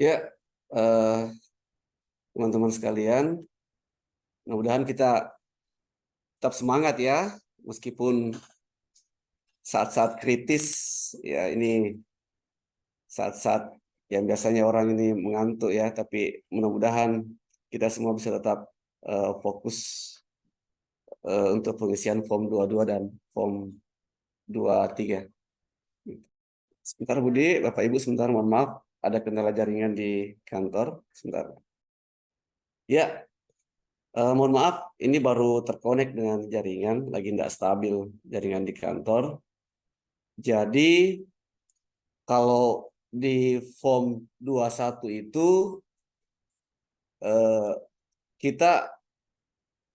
Ya, teman-teman sekalian, mudah-mudahan kita tetap semangat ya, meskipun saat-saat kritis, ya ini saat-saat yang biasanya orang ini mengantuk ya, tapi mudah-mudahan kita semua bisa tetap fokus untuk pengisian form 22 dan form 23. Sebentar Budi, Bapak Ibu sebentar, mohon maaf, ada kendala jaringan di kantor, sebentar. Ya, mohon maaf, ini baru terkonek dengan jaringan, lagi tidak stabil jaringan di kantor. Jadi kalau di form 21 itu kita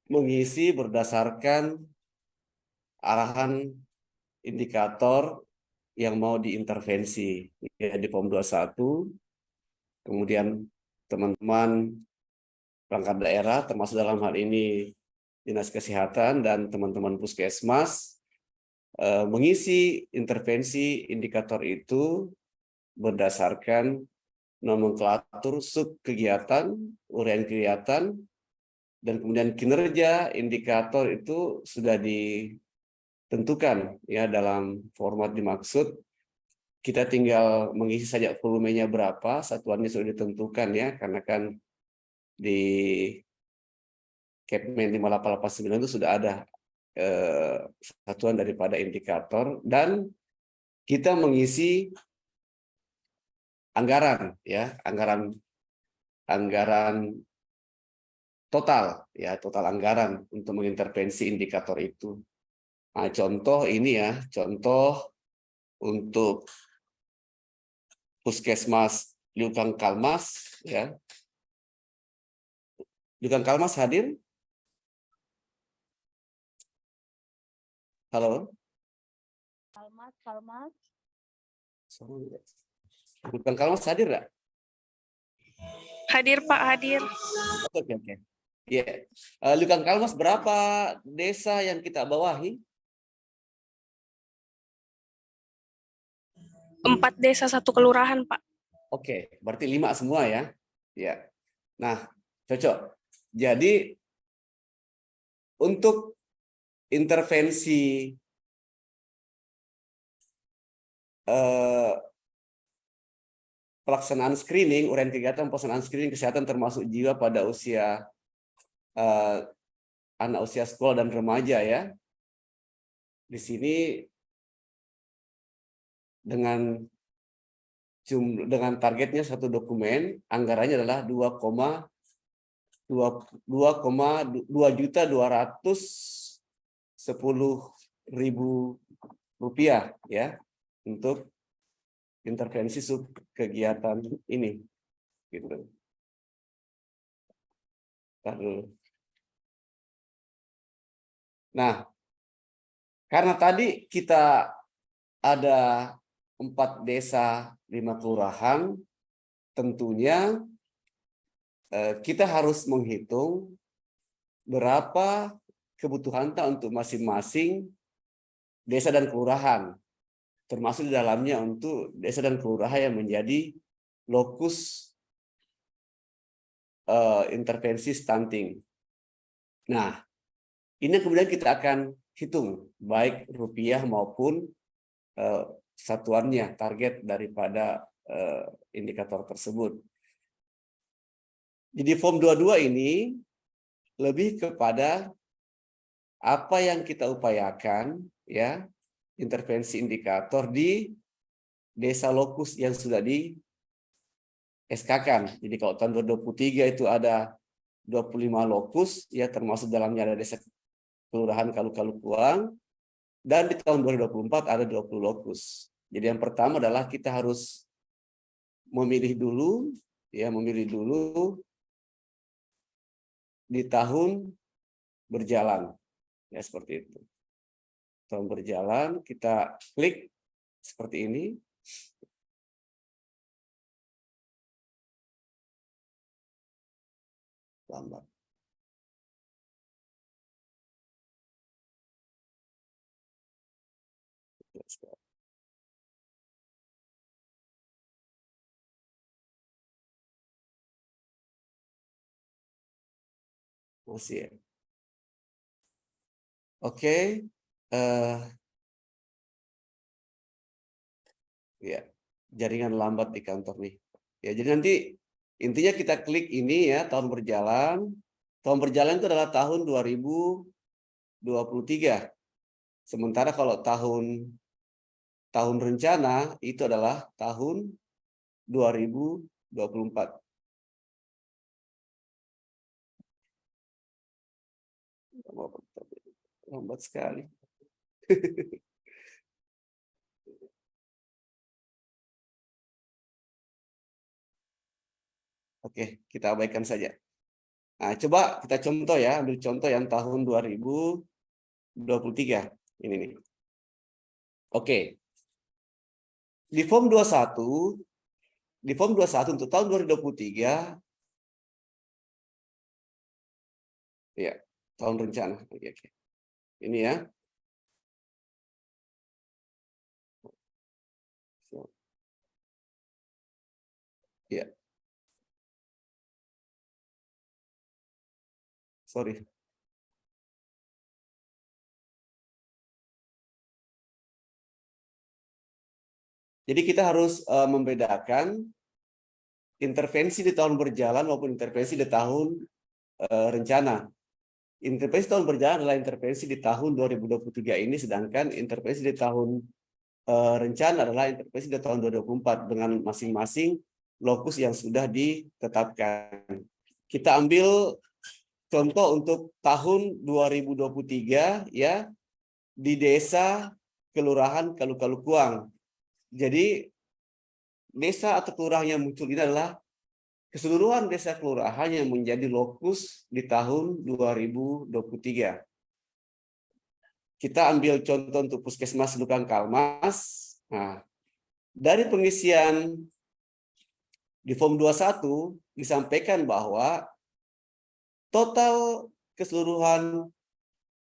mengisi berdasarkan arahan indikator yang mau diintervensi. Ya, di form 21, kemudian teman-teman perangkat daerah, termasuk dalam hal ini Dinas Kesehatan dan teman-teman Puskesmas, mengisi intervensi indikator itu berdasarkan nomenklatur sub kegiatan, uraian kegiatan, dan kemudian kinerja indikator itu sudah ditentukan ya dalam format dimaksud. Kita tinggal mengisi saja volumenya berapa, satuannya sudah ditentukan ya, karena kan di Kepmen 5889 itu sudah ada satuan daripada indikator, dan kita mengisi anggaran ya, anggaran total ya, total anggaran untuk mengintervensi indikator itu. Nah, contoh ini ya, contoh untuk Puskesmas Liukang Kalmas ya. Liukang Kalmas hadir? Halo? Kalmas. Liukang Kalmas hadir nggak? Hadir Pak, hadir. Oke, oke. Ya. Liukang Kalmas berapa desa yang kita bawahi? 4 desa 1 kelurahan Pak. Oke, berarti 5 semua ya. Ya. Nah, cocok. Jadi untuk intervensi pelaksanaan screening, uraian kegiatan pelaksanaan screening kesehatan termasuk jiwa pada usia anak usia sekolah dan remaja ya. Di sini dengan targetnya satu dokumen, anggarannya adalah 2,210.000 rupiah ya untuk intervensi sub kegiatan ini gitu. Nah, karena tadi kita ada 4 desa 5 kelurahan, tentunya kita harus menghitung berapa kebutuhan untuk masing-masing desa dan kelurahan, termasuk di dalamnya untuk desa dan kelurahan yang menjadi lokus intervensi stunting. Nah, ini kemudian kita akan hitung baik rupiah maupun satuannya, target daripada indikator tersebut. Jadi form 22 ini lebih kepada apa yang kita upayakan ya, intervensi indikator di desa lokus yang sudah di SK-kan. Jadi kalau tahun 2023 itu ada 25 lokus ya, termasuk dalamnya ada desa kelurahan Kalu-Kalukuang, dan di tahun 2024 ada 20 lokus. Jadi yang pertama adalah kita harus memilih dulu di tahun berjalan ya, seperti itu. Tahun berjalan kita klik seperti ini. Lambat. Masih ya. Oke. Ya, jaringan lambat di kantor nih. Ya, jadi nanti intinya kita klik ini ya, tahun berjalan. Tahun berjalan itu adalah tahun 2023. Sementara kalau tahun rencana itu adalah tahun 2024. Lambat sekali. Oke, kita abaikan saja. Nah, coba kita contoh ya, ambil contoh yang tahun 2023. Ini nih. Oke. Di form 21 untuk tahun 2023 ya, tahun rencana. Oke. Ini ya. Ya. Sorry. Jadi kita harus membedakan intervensi di tahun berjalan maupun intervensi di tahun rencana. Intervensi tahun berjalan adalah intervensi di tahun 2023 ini, sedangkan intervensi di tahun rencana adalah intervensi di tahun 2024 dengan masing-masing lokus yang sudah ditetapkan. Kita ambil contoh untuk tahun 2023 ya, di desa Kelurahan Kalu-Kalukuang. Jadi desa atau kelurahan yang muncul ini adalah keseluruhan desa kelurahan yang menjadi lokus di tahun 2023. Kita ambil contoh untuk Puskesmas Lukang Kalmas. Nah, dari pengisian di form 21 disampaikan bahwa total keseluruhan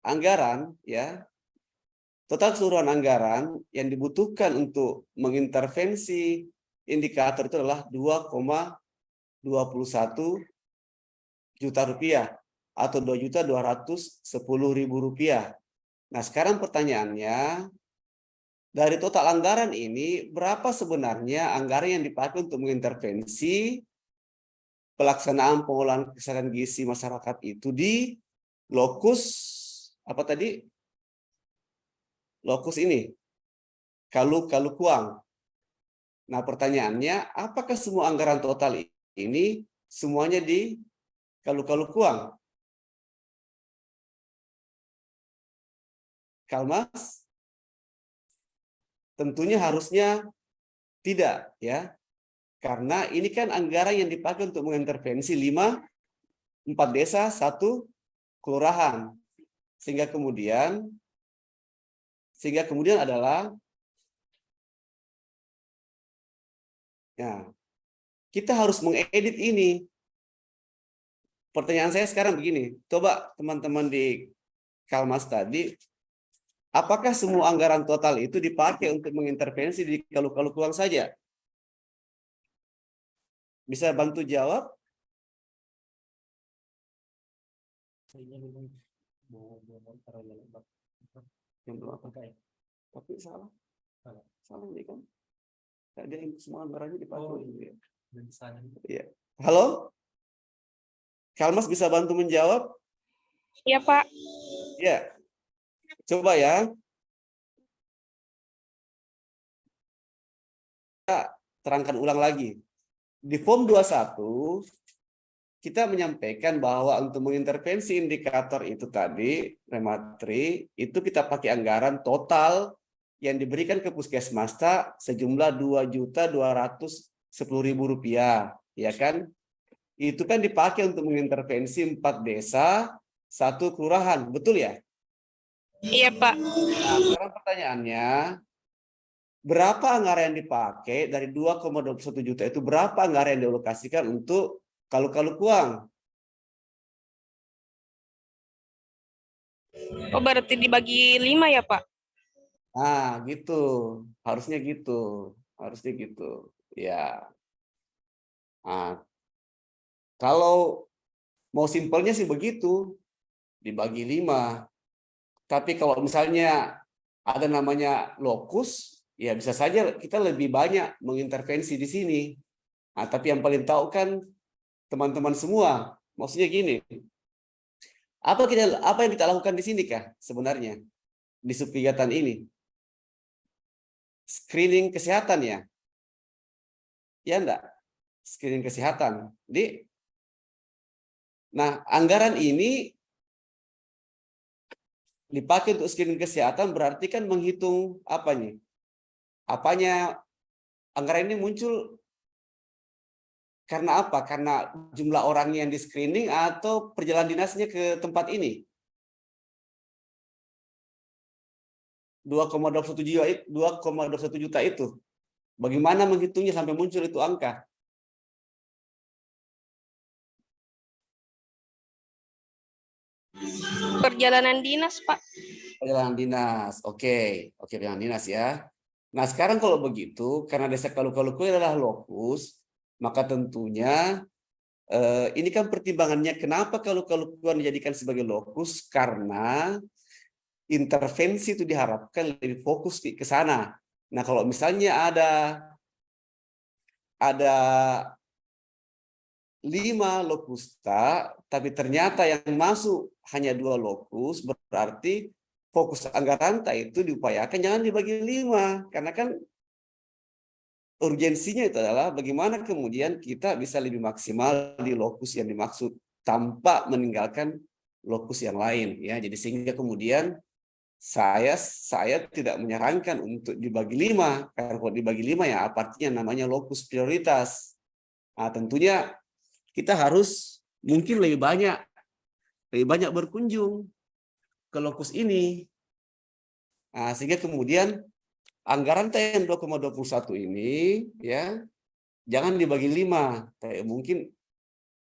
anggaran ya, total keseluruhan anggaran yang dibutuhkan untuk mengintervensi indikator itu adalah 2,21 juta rupiah atau 2.210.000 rupiah. Nah, sekarang pertanyaannya, dari total anggaran ini, berapa sebenarnya anggaran yang dipakai untuk mengintervensi pelaksanaan pengolahan kesehatan gizi masyarakat itu di lokus, apa tadi? Lokus ini, Kalu-Kalukuang. Nah, pertanyaannya, apakah semua anggaran total ini semuanya di Kalu-Kalukuang? Kalmas? Tentunya harusnya tidak, ya. Karena ini kan anggaran yang dipakai untuk mengintervensi 4 desa, 1 kelurahan. Sehingga kemudian adalah ya, kita harus mengedit ini. Pertanyaan saya sekarang begini, coba teman-teman di Kalmas tadi, apakah semua anggaran total itu dipakai untuk mengintervensi di Kalu-Kalukuang saja? Bisa bantu jawab? Tapi salah ini kan. Dia semua anggarannya dipakai. Iya. Halo? Kalmas bisa bantu menjawab? Iya, Pak. Ya. Coba ya. Kita terangkan ulang lagi. Di form 21 kita menyampaikan bahwa untuk mengintervensi indikator itu tadi, rematri, itu kita pakai anggaran total yang diberikan ke Puskesmas sejumlah Rp2.210.000, ya kan? Itu kan dipakai untuk mengintervensi 4 desa, 1 kelurahan, betul ya? Iya, Pak. Nah, sekarang pertanyaannya, berapa anggaran yang dipakai dari 2,21 juta itu, berapa anggaran yang dialokasikan untuk Kalu-Kalukuang? Oh, berarti dibagi 5 ya, Pak? Nah, gitu. Harusnya gitu. Harusnya gitu. Ya. Nah, kalau Mau simpelnya sih begitu, dibagi 5. Tapi kalau misalnya ada namanya lokus, ya bisa saja kita lebih banyak mengintervensi di sini. Nah, tapi yang paling tahu kan teman-teman semua. Maksudnya gini, apa yang kita lakukan di sini kah sebenarnya di subkegiatan ini? Screening kesehatan ya? Ya enggak? Screening kesehatan. Nah, anggaran ini dipakai untuk screening kesehatan berarti kan menghitung apa nih? Apanya anggaran ini muncul karena apa? Karena jumlah orang yang di screening atau perjalanan dinasnya ke tempat ini? 2,21 juta, 2,21 juta itu. Bagaimana menghitungnya sampai muncul itu angka? Perjalanan dinas, Pak. Perjalanan dinas. Oke, perjalanan dinas ya. Nah, sekarang kalau begitu, karena desa Kalu-Kaluku adalah lokus, maka tentunya ini kan pertimbangannya kenapa Kalu-Kalukuan dijadikan sebagai lokus, karena intervensi itu diharapkan lebih fokus ke sana. Nah, kalau misalnya ada 5 lokusta, tapi ternyata yang masuk hanya 2 lokus, berarti fokus anggaran itu diupayakan jangan dibagi 5, karena kan urgensinya itu adalah bagaimana kemudian kita bisa lebih maksimal di lokus yang dimaksud tanpa meninggalkan lokus yang lain, ya. Jadi sehingga kemudian saya tidak menyarankan untuk dibagi 5, karena kalau dibagi 5 ya apa artinya, namanya lokus prioritas. Nah, tentunya kita harus mungkin lebih banyak berkunjung ke lokus ini. Nah, sehingga kemudian anggaran TN 2,21 ini ya jangan dibagi 5, mungkin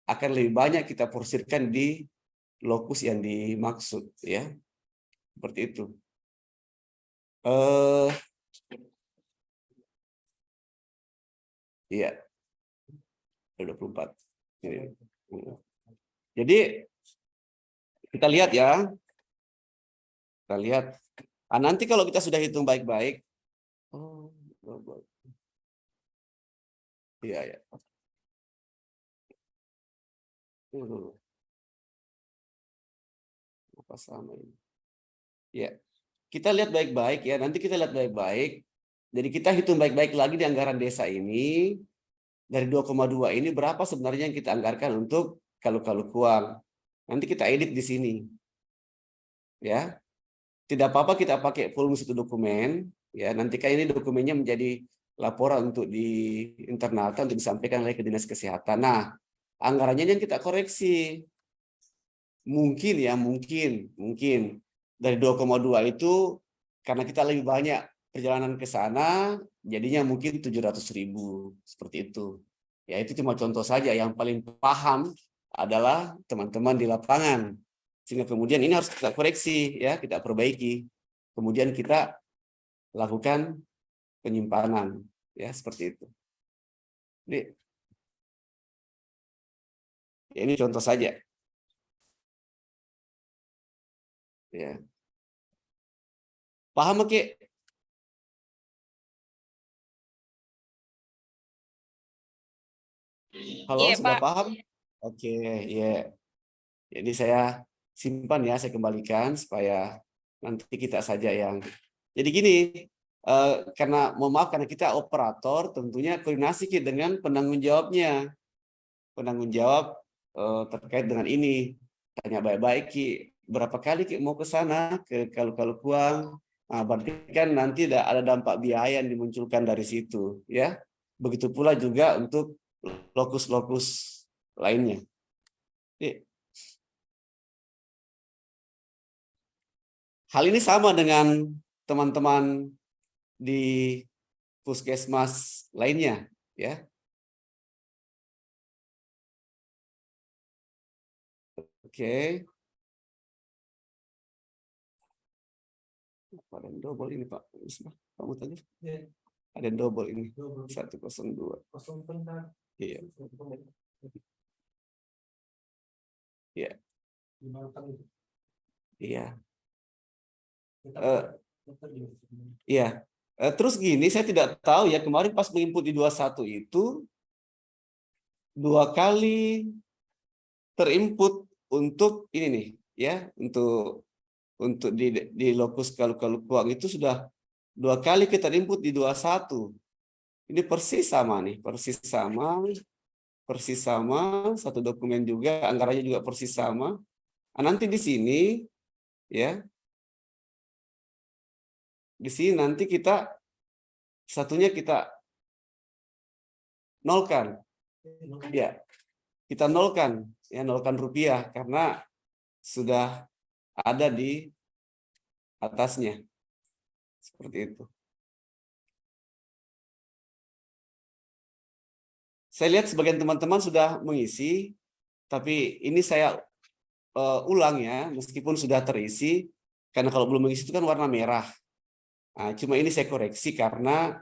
akan lebih banyak kita porsirkan di lokus yang dimaksud, ya. Seperti itu. Iya, 24. Jadi kita lihat ya. Kita lihat. Nah, nanti kalau kita sudah hitung baik-baik, iya ya. Apa sama ini? Ya, kita lihat baik-baik ya. Nanti kita lihat baik-baik. Jadi kita hitung baik-baik lagi di anggaran desa ini. Dari 2,2 ini berapa sebenarnya yang kita anggarkan untuk Kalu-Kalukuang. Nanti kita edit di sini. Ya. Tidak apa-apa kita pakai volume satu dokumen, ya. Nanti kan ini dokumennya menjadi laporan untuk di internal untuk disampaikan oleh ke Dinas Kesehatan. Nah, anggarannya yang kita koreksi. Mungkin ya, mungkin dari 2,2 itu karena kita lebih banyak perjalanan ke sana, jadinya mungkin 700.000 seperti itu. Ya, itu cuma contoh saja. Yang paling paham adalah teman-teman di lapangan. Sehingga kemudian ini harus kita koreksi, ya, kita perbaiki. Kemudian kita lakukan penyimpanan, ya, seperti itu. Ini contoh saja. Ya. Paham, Oke? Halo, Iya, sudah Pak. paham? Oke, ya. Jadi saya simpan ya, saya kembalikan supaya nanti kita saja yang. Jadi gini, karena mohon maaf karena kita operator, tentunya koordinasi dengan penanggung jawabnya, penanggung jawab terkait dengan ini. Tanya baik-baik, Ki, berapa kali Ki mau ke sana ke Kalu-Kalukuang? Nah, berarti kan nanti ada dampak biaya yang dimunculkan dari situ, ya. Begitu pula juga untuk lokus-lokus lainnya. Hal ini sama dengan teman-teman di puskesmas lainnya, ya. Oke. Ada yang double ini, Pak. Kamu tanya. Ada yang double ini. 102. Iya. Ya. Iya. Iya. Terus gini, saya tidak tahu ya, kemarin pas menginput di 21 itu 2 kali terinput untuk ini nih, ya, untuk di lokus Kalukuang itu sudah 2 kali kita input di 21. Ini persis sama nih, persis sama, satu dokumen juga, anggarannya juga persis sama. Nah, nanti di sini, ya, di sini nanti satunya kita nolkan, ya, kita nolkan, ya, nolkan rupiah karena sudah ada di atasnya, seperti itu. Saya lihat sebagian teman-teman sudah mengisi, tapi ini saya ulang ya, meskipun sudah terisi, karena kalau belum mengisi itu kan warna merah. Nah, cuma ini saya koreksi karena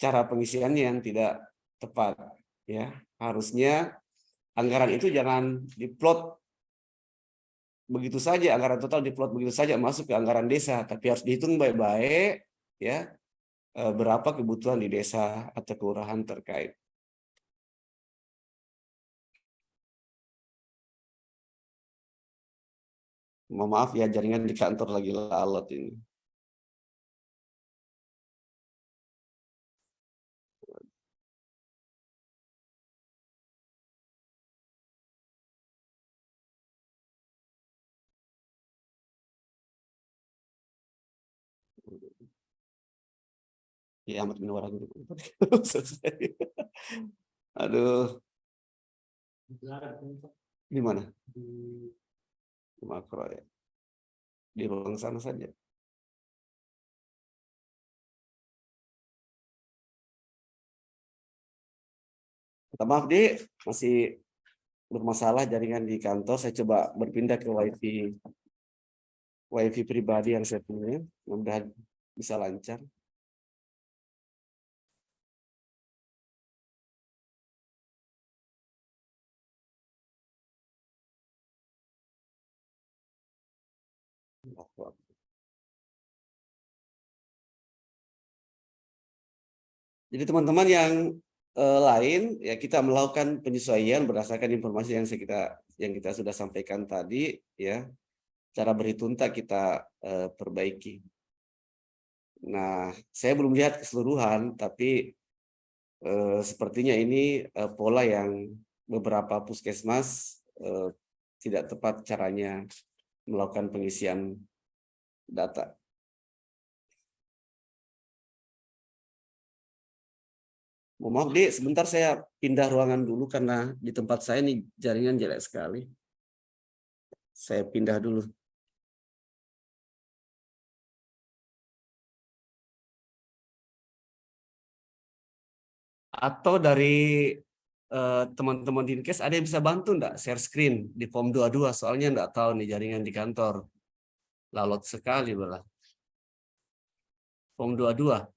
cara pengisiannya yang tidak tepat. Ya, harusnya anggaran itu jangan diplot begitu saja, anggaran total diplot begitu saja masuk ke anggaran desa, tapi harus dihitung baik-baik, ya, berapa kebutuhan di desa atau kelurahan terkait. Mohon maaf ya, jaringan di kantor lagi lalot ini. Ya, amat menawarkan selesai. Aduh, di mana? Di makro ya. Di ruang sana saja. Minta maaf, Dik, masih bermasalah jaringan di kantor. Saya coba berpindah ke WiFi pribadi yang saya punya. Mudah-mudahan bisa lancar. Jadi teman-teman yang lain, ya, kita melakukan penyesuaian berdasarkan informasi yang kita sudah sampaikan tadi, ya. Cara berhitung kita perbaiki. Nah, saya belum lihat keseluruhan, tapi sepertinya ini pola yang beberapa puskesmas tidak tepat caranya melakukan pengisian data. Mohon maaf, Dik, sebentar saya pindah ruangan dulu karena di tempat saya nih jaringan jelek sekali. Saya pindah dulu. Atau dari teman-teman di Dinkes ada yang bisa bantu enggak share screen di form 22, soalnya enggak tahu nih jaringan di kantor. Lalot sekali malah. Form 22.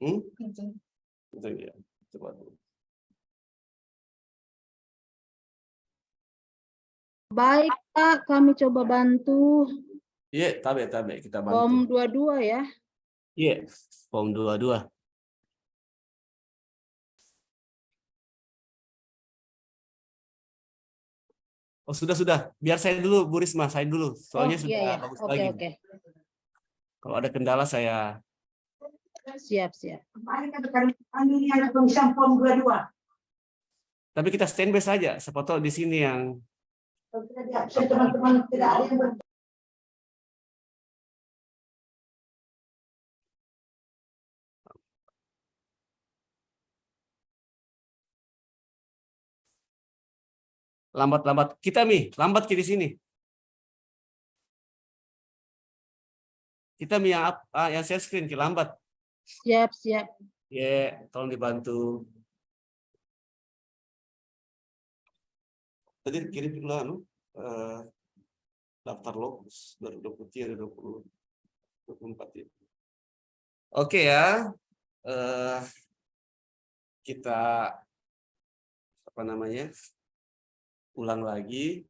Hmm? Itu ya. Coba dulu. Baik, Pak, kami coba bantu. Iya, tabe kita bantu. Form 22 ya. Iya, form 22. Oh, sudah. Biar saya dulu, Bu Risma, saya dulu. Soalnya Oh, sudah iya, iya. bagus Oke, lagi. oke. Kalau ada kendala saya. Siap. Tapi kita standby saja. Siapa tahu di sini yang Teman-teman tidak ada yang lambat. Kita lambat di sini. Kita yang share screen lambat. Siap. Ya, tolong dibantu. Tadi kirim dulu daftar lokus 2023 2024 ya. Oke ya. Kita apa namanya? Ulang lagi.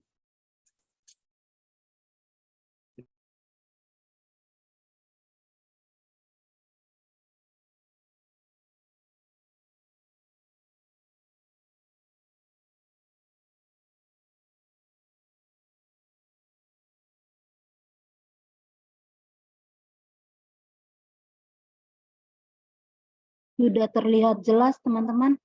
Sudah terlihat jelas, teman-teman?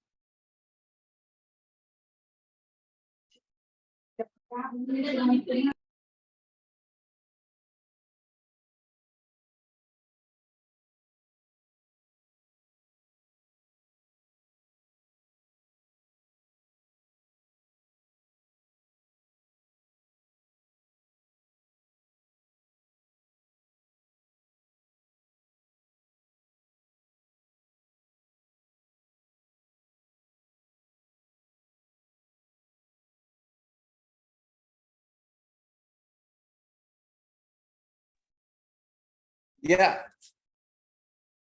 Ya.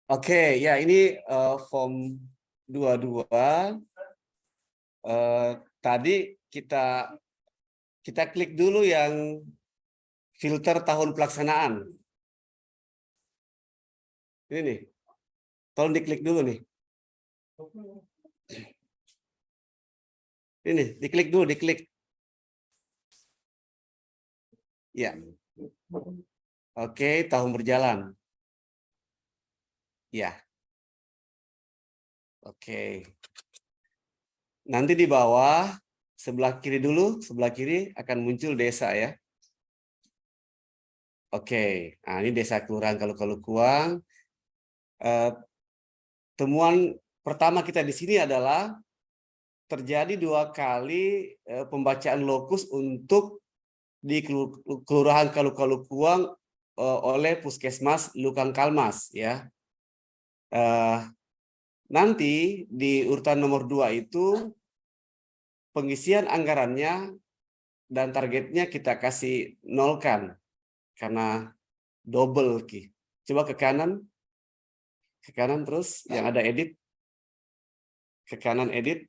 Oke, ya ini form 22. Tadi kita klik dulu yang filter tahun pelaksanaan. Ini nih. Tolong diklik dulu nih. Ini diklik dulu, diklik. Ya. Oke, tahun berjalan. Ya. Oke. Nanti di bawah sebelah kiri dulu, sebelah kiri akan muncul desa ya. Oke. Nah, ini desa kelurahan Kalukuang. Temuan pertama kita di sini adalah terjadi 2 kali pembacaan lokus untuk di Kelurahan Kalukuang oleh Puskesmas Lukang Kalmas ya. Nanti di urutan nomor 2 itu pengisian anggarannya dan targetnya kita kasih nolkan karena double Ki. Coba ke kanan terus yang ada edit, ke kanan edit,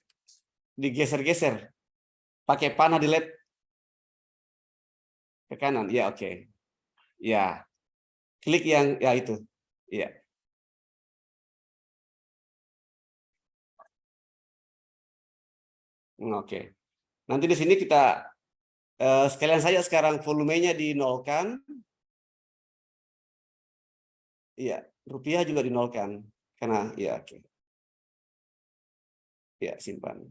digeser-geser, pakai panah di lab ke kanan, ya oke. Ya, klik yang ya itu, ya. Oke. Nanti di sini kita sekalian saja sekarang volumenya dinolkan. Iya, rupiah juga dinolkan karena ya oke. Ya, simpan.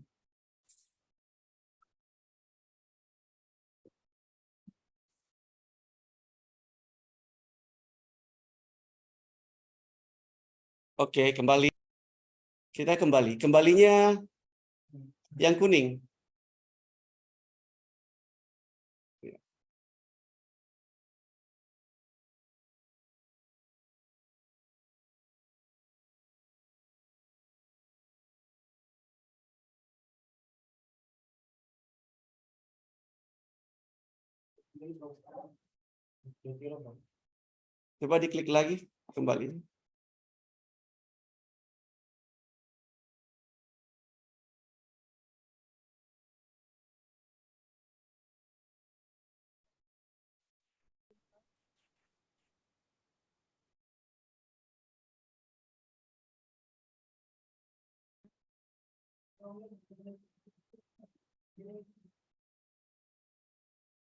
Oke, kembali. Kita kembali. Kembalinya yang kuning. Coba diklik lagi kembali.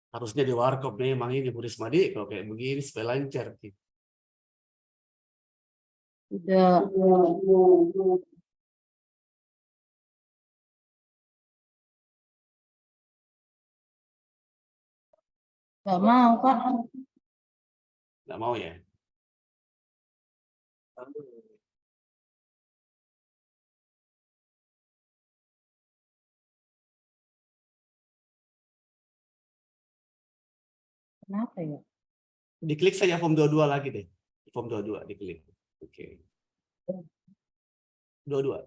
Harusnya di warkop memang ini Bu Rismadi kalau kayak begini supaya lancar. Sudah. Nggak mau, Kak. Nggak mau ya? Kenapa ya? Diklik saja form 22 lagi deh. Form 22 diklik. Oke. 22.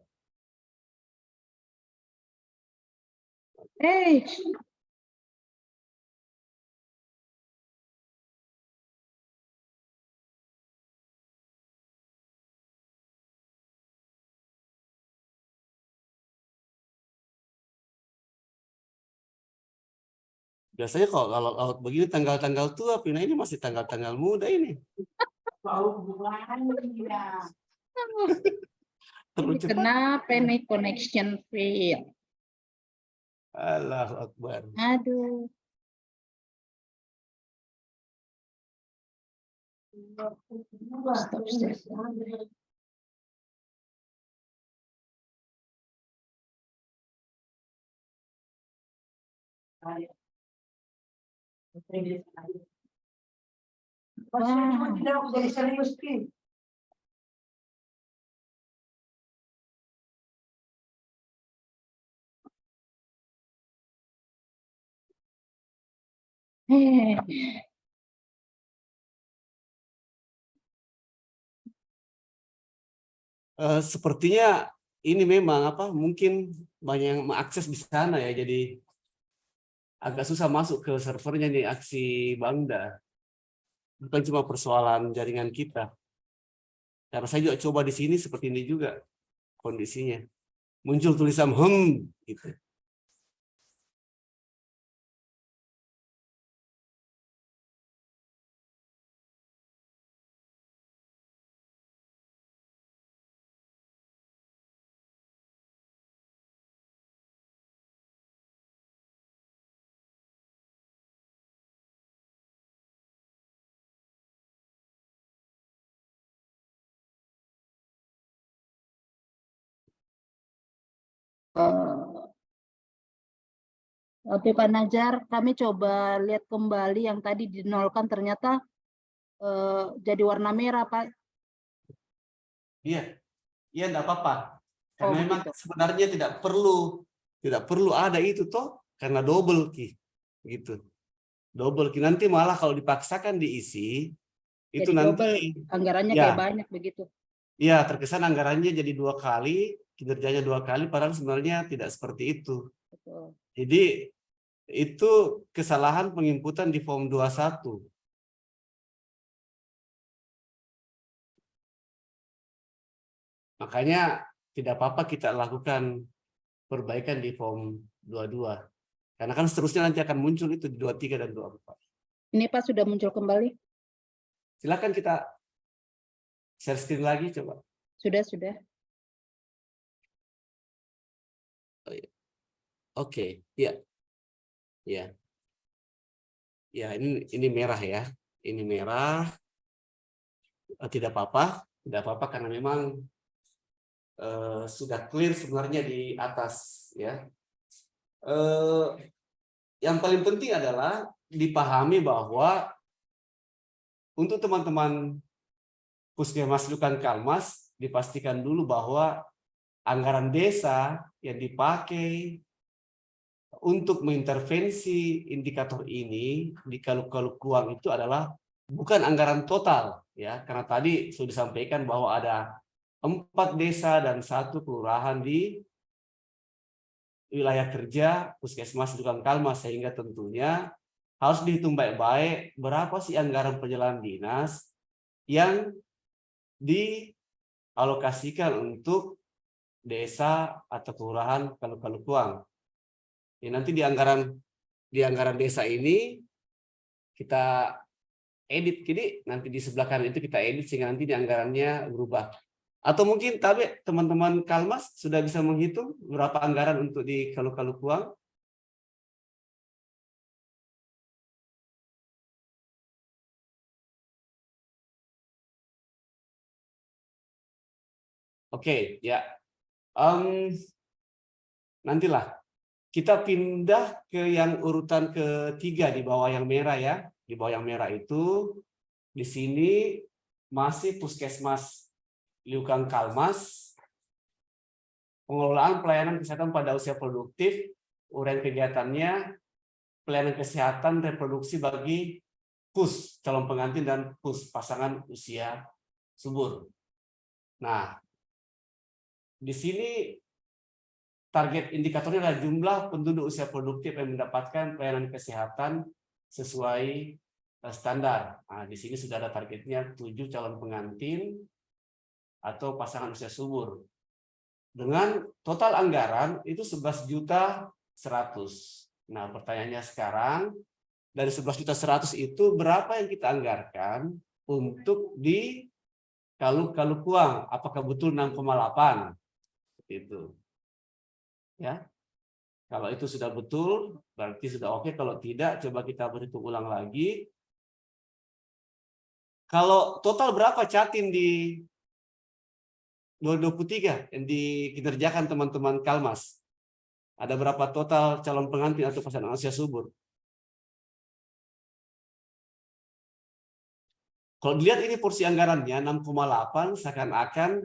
Biasanya kalau out begini tanggal-tanggal tua, Pina ini masih tanggal-tanggal muda ini. Terlalu Ini cepat. kenapa nih connection fail? Allahu Akbar. Aduh. Stop, stop. Sepertinya ini memang mungkin banyak yang mengakses di sana ya, jadi agak susah masuk ke servernya nih aksi Bangda. Bukan cuma persoalan jaringan kita. Karena saya juga coba di sini seperti ini juga kondisinya. Muncul tulisan gitu. Oke Pak Najar, kami coba lihat kembali yang tadi dinolkan ternyata jadi warna merah Pak. Iya, iya enggak apa-apa. Karena Oh, memang begitu. sebenarnya tidak perlu ada itu toh, karena double key gitu. Double key nanti malah kalau dipaksakan diisi itu Jadi nanti double, anggarannya ya, kayak banyak begitu. ya terkesan anggarannya jadi 2 kali, kinerjanya 2 kali, padahal sebenarnya tidak seperti itu. Betul. Jadi itu kesalahan penginputan di form 21. Makanya tidak apa-apa kita lakukan perbaikan di form 22. Karena kan seterusnya nanti akan muncul itu di 23 dan 24. Ini Pak sudah muncul kembali? Silakan kita share screen lagi coba. Sudah. Oke, ya. Ya. Ya, ini merah ya. Ini merah. Tidak apa-apa karena memang sudah clear sebenarnya di atas ya. Yang paling penting adalah dipahami bahwa untuk teman-teman Puskesmas Lukan Kalmas dipastikan dulu bahwa anggaran desa yang dipakai untuk mengintervensi indikator ini di Kaluk-Kaluk Kuang itu adalah bukan anggaran total ya, karena tadi sudah disampaikan bahwa ada 4 desa dan 1 kelurahan di wilayah kerja Puskesmas Lukan Kalmas, sehingga tentunya harus dihitung baik-baik berapa sih anggaran perjalanan dinas yang dialokasikan untuk desa atau kelurahan Kaluk-Kaluk Kuang. Ya, nanti di anggaran desa ini kita edit, jadi nanti di sebelah kanan itu kita edit sehingga nanti di anggarannya berubah. Atau mungkin teman-teman Kalmas sudah bisa menghitung berapa anggaran untuk di Kaluk-Kaluk Kuang? Oke, ya. Nantilah kita pindah ke yang urutan ketiga di bawah yang merah ya. Di bawah yang merah itu di sini masih Puskesmas Liukang Kalmas, pengelolaan pelayanan kesehatan pada usia produktif, uraian kegiatannya, pelayanan kesehatan reproduksi bagi PUS, calon pengantin, dan PUS, pasangan usia subur. Nah, di sini target indikatornya adalah jumlah penduduk usia produktif yang mendapatkan pelayanan kesehatan sesuai standar. Nah, di sini sudah ada targetnya 7 calon pengantin atau pasangan usia subur. Dengan total anggaran itu 11.100.000. Nah, pertanyaannya sekarang, dari 11.100.000 itu berapa yang kita anggarkan untuk di Kaluk Kuang? Apakah betul 6,8? Seperti itu. Ya. Kalau itu sudah betul, berarti sudah oke. Kalau tidak, coba kita berhitung ulang lagi. Kalau total berapa Catin di 2023 yang dikinerjakan teman-teman Kalmas? Ada berapa total calon pengantin atau pasangan usia subur? Kalau dilihat ini porsi anggarannya 6,8, seakan-akan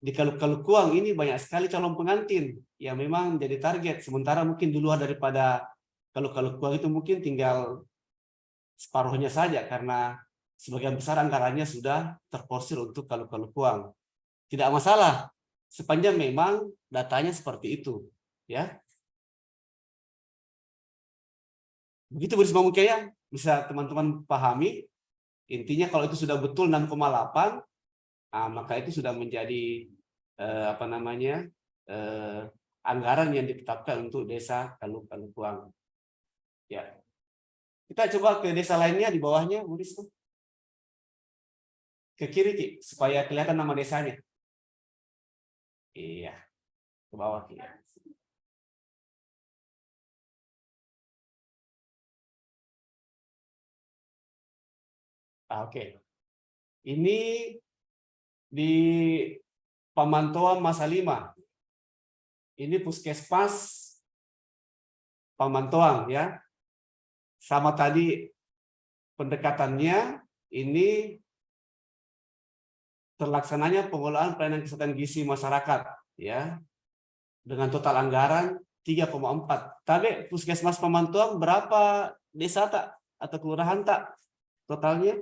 di Kaluk Kuang ini banyak sekali calon pengantin yang memang jadi target. Sementara mungkin di luar daripada Kaluk Kuang itu mungkin tinggal separuhnya saja karena sebagian besar anggarannya sudah terporsir untuk Kaluk Kuang. Tidak masalah sepanjang memang datanya seperti itu, ya. Begitu Bu Risma Mukaya, bisa teman-teman pahami. Intinya kalau itu sudah betul 6,8, maka itu sudah menjadi anggaran yang ditetapkan untuk desa Kaluk Kuang. Ya. Kita coba ke desa lainnya di bawahnya, Bu Risma. Ke kiri, Ki, supaya kelihatan nama desanya. Iya, ke bawah, Ki. Oke. Ini di Pamantauan Masa 5. Ini puskesmas Pamantauan, ya. Sama tadi pendekatannya, ini terlaksananya pengelolaan pelayanan kesehatan gizi masyarakat, ya, dengan total anggaran 3,4. Tapi puskesmas Pamantauan berapa desa tak atau kelurahan tak totalnya?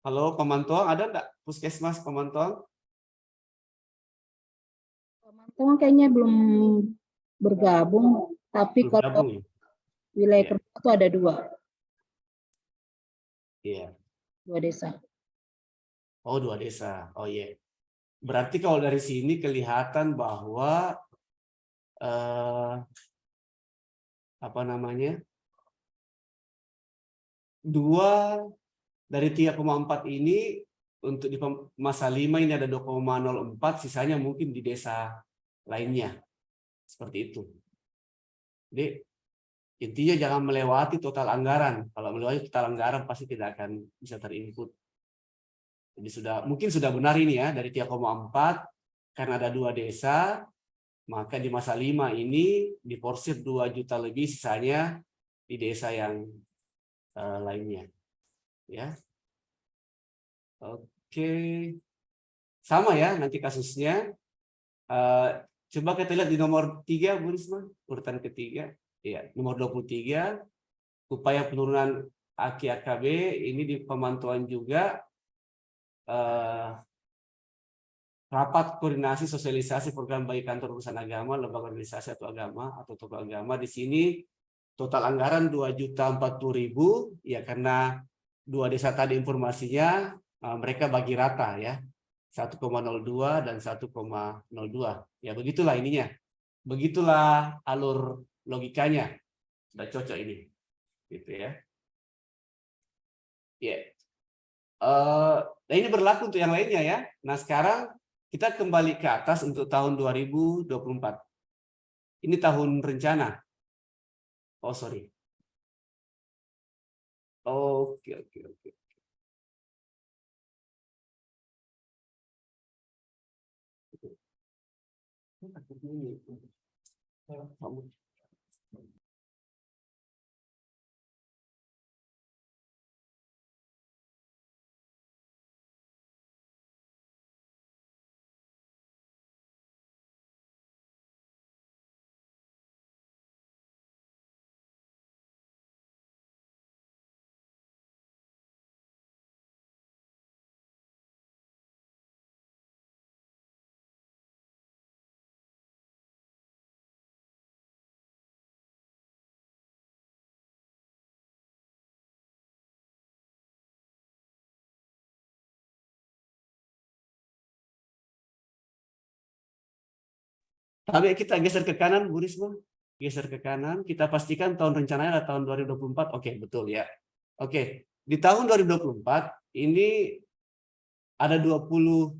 Halo, Pamantauan ada enggak puskesmas Pamantauan? Pamantauan kayaknya belum bergabung, tapi Belum kalau gabung, ya? wilayah Iya. Kerja itu ada Iya. dua desa. Oh, 2 desa. Oh iya. Berarti kalau dari sini kelihatan bahwa apa namanya? 2 dari 3,4 ini untuk di masa 5 ini ada 2,04, sisanya mungkin di desa lainnya. Seperti itu. Jadi intinya jangan melewati total anggaran. Kalau melewati total anggaran pasti tidak akan bisa terinput. Jadi mungkin sudah benar ini ya, dari 3,4 karena ada 2 desa, maka di masa 5 ini diporsir 2 juta lebih, sisanya di desa yang lainnya. Ya. Oke. Sama ya nanti kasusnya. Coba kita lihat di nomor 3, Bu Risma, urutan ketiga. Ya, nomor 23, upaya penurunan AKI AKB ini di pemantauan juga rapat koordinasi sosialisasi program bagi kantor urusan agama, lembaga organisasi atau agama atau tokoh agama. Di sini total anggaran 2.040.000 ya, karena 2 desa tadi informasinya mereka bagi rata ya. 1,02 dan 1,02. Ya begitulah ininya. Begitulah alur logikanya. Sudah cocok ini. Gitu ya. Ya. Nah ini berlaku untuk yang lainnya ya. Nah sekarang kita kembali ke atas untuk tahun 2024. Ini tahun rencana. Oh sorry. Oke, oke, oke. Tapi kita geser ke kanan, Bu Risma. Geser ke kanan, kita pastikan tahun rencananya adalah tahun 2024. Oke, betul ya. Oke, di tahun 2024 ini ada 20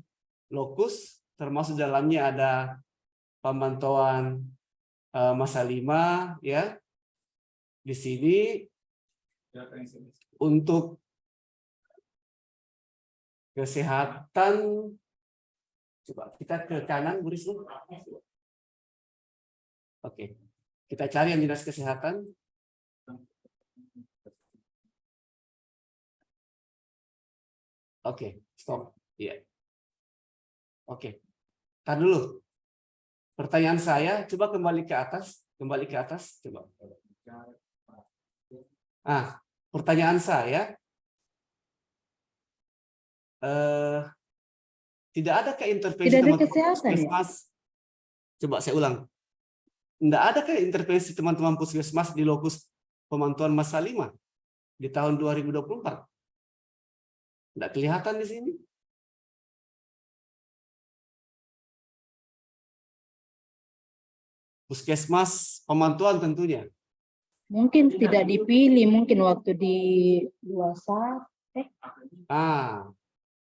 lokus, termasuk dalamnya ada pemantauan masa 5 ya. Di sini untuk kesehatan, coba kita ke kanan, Bu Risma. Oke, kita cari yang dinas kesehatan. Oke, stop. Iya. Oke, tar dulu. Pertanyaan saya, coba kembali ke atas, coba. Pertanyaan saya, tidak ada ke intervensi Tidak ada teman-teman kesehatan ya? puskesmas. Coba saya ulang. Tidak ada ke intervensi teman-teman puskesmas di lokus pemantauan masa 5 di tahun 2024? Tidak kelihatan di sini. Puskesmas pemantauan tentunya. Mungkin tidak dipilih, mungkin waktu di 21.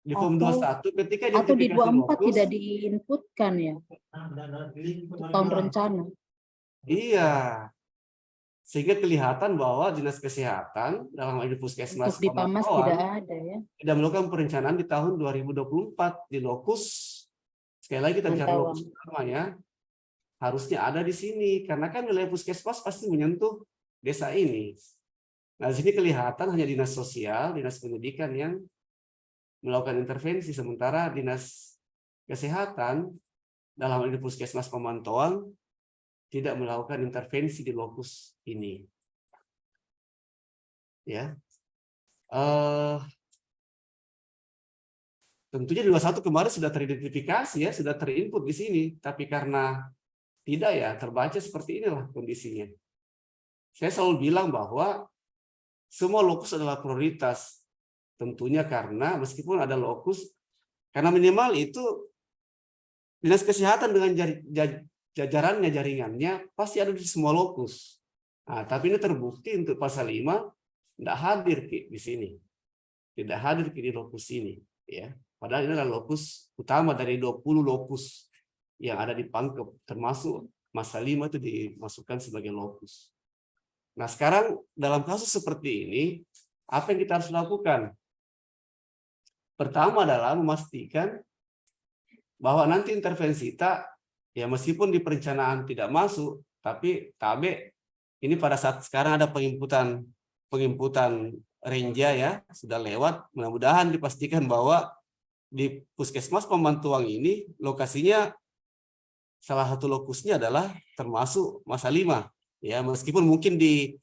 Di form 21 ketika Atau di identifikasi 24 lokus. tidak diinputkan ya? Untuk tahun rencana. Iya. Sehingga kelihatan bahwa dinas kesehatan dalam hal ini puskesmas Untuk di PAMAS tidak ada ya. tidak melakukan perencanaan di tahun 2024 di lokus. Sekali lagi kita bicara lokus utama ya. Harusnya ada di sini karena kan wilayah puskesmas pasti menyentuh desa ini. Nah, di sini kelihatan hanya dinas sosial, dinas pendidikan yang melakukan intervensi, sementara dinas kesehatan dalam hal ini puskesmas pemantauan tidak melakukan intervensi di lokus ini. Ya. Tentunya di 21 kemarin sudah teridentifikasi ya, sudah terinput di sini, tapi karena tidak ya terbaca seperti inilah kondisinya. Saya selalu bilang bahwa semua lokus adalah prioritas. Tentunya karena meskipun ada lokus, karena minimal itu dinas kesehatan dengan jajarannya, jaringannya pasti ada di semua lokus. Nah, tapi ini terbukti untuk pasal 5 tidak hadir di sini, tidak hadir di lokus ini, ya. Padahal ini adalah lokus utama dari 20 lokus yang ada di Pangkep, termasuk masa 5 itu dimasukkan sebagai lokus. Nah, sekarang dalam kasus seperti ini, apa yang kita harus lakukan? Pertama adalah memastikan bahwa nanti intervensi kita, ya meskipun di perencanaan tidak masuk, tapi TABE ini pada saat sekarang ada penginputan renja ya, sudah lewat, mudah-mudahan dipastikan bahwa di puskesmas pemantauan ini lokasinya salah satu lokusnya adalah termasuk masa 5 ya, meskipun mungkin di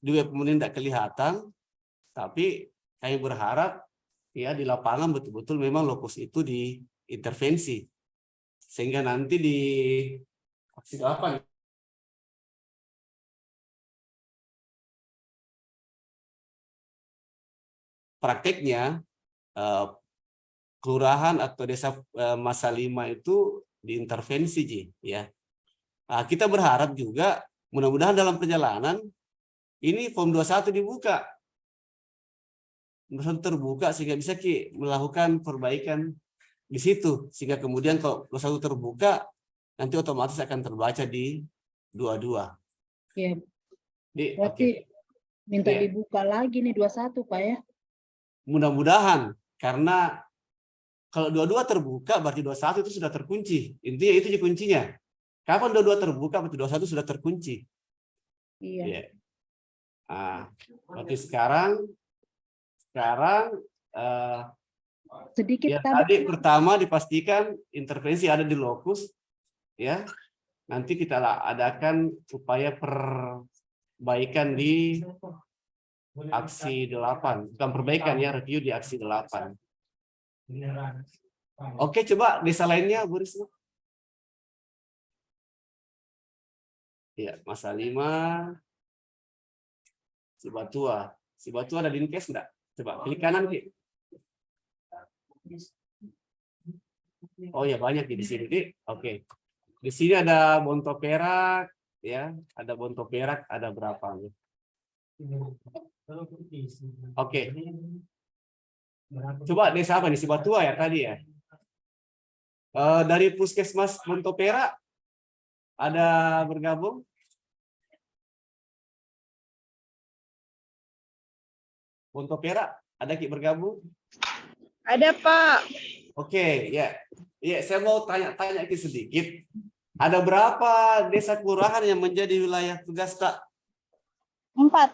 web kemudian tidak kelihatan, tapi kami berharap ya di lapangan betul-betul memang lokus itu diintervensi sehingga nanti di aksi 8 prakteknya kelurahan atau desa masa 5 itu diintervensi ya. Nah, kita berharap juga mudah-mudahan dalam perjalanan ini form 21 dibuka. Terbuka sehingga bisa melakukan perbaikan di situ sehingga kemudian kalau 21 terbuka nanti otomatis akan terbaca di 22. Ya. Berarti minta dibuka lagi nih 21 Pak ya. Mudah-mudahan karena kalau 22 terbuka berarti 21 itu sudah terkunci. Intinya itu kuncinya. Kapan 22 terbuka berarti 21 sudah terkunci. Iya. Ya. Nah, berarti sekarang sedikit ya, tadi pertama dipastikan intervensi ada di lokus ya. Nanti kita adakan upaya perbaikan di aksi 8. Bukan perbaikan ya, review di aksi 8. Oke, coba desa lainnya Bu Risma. Ya, masa 5 Sibatua. Sibatua ada dinkes enggak? Coba klik kanan, Ki. Oh ya banyak di sini, Ki. Oke. Di sini ada Bonto Perak, ya, ada Bonto Perak, ada berapa nih? Oke. Coba desa apa nih? Sibatua ya tadi ya. Dari Puskesmas Bonto Perak ada bergabung? Bonto Perak ada Ki bergabung? Ada, Pak. Oke, ya. Ya, saya mau tanya-tanya sedikit. Ada berapa desa kelurahan yang menjadi wilayah tugas tak? 4.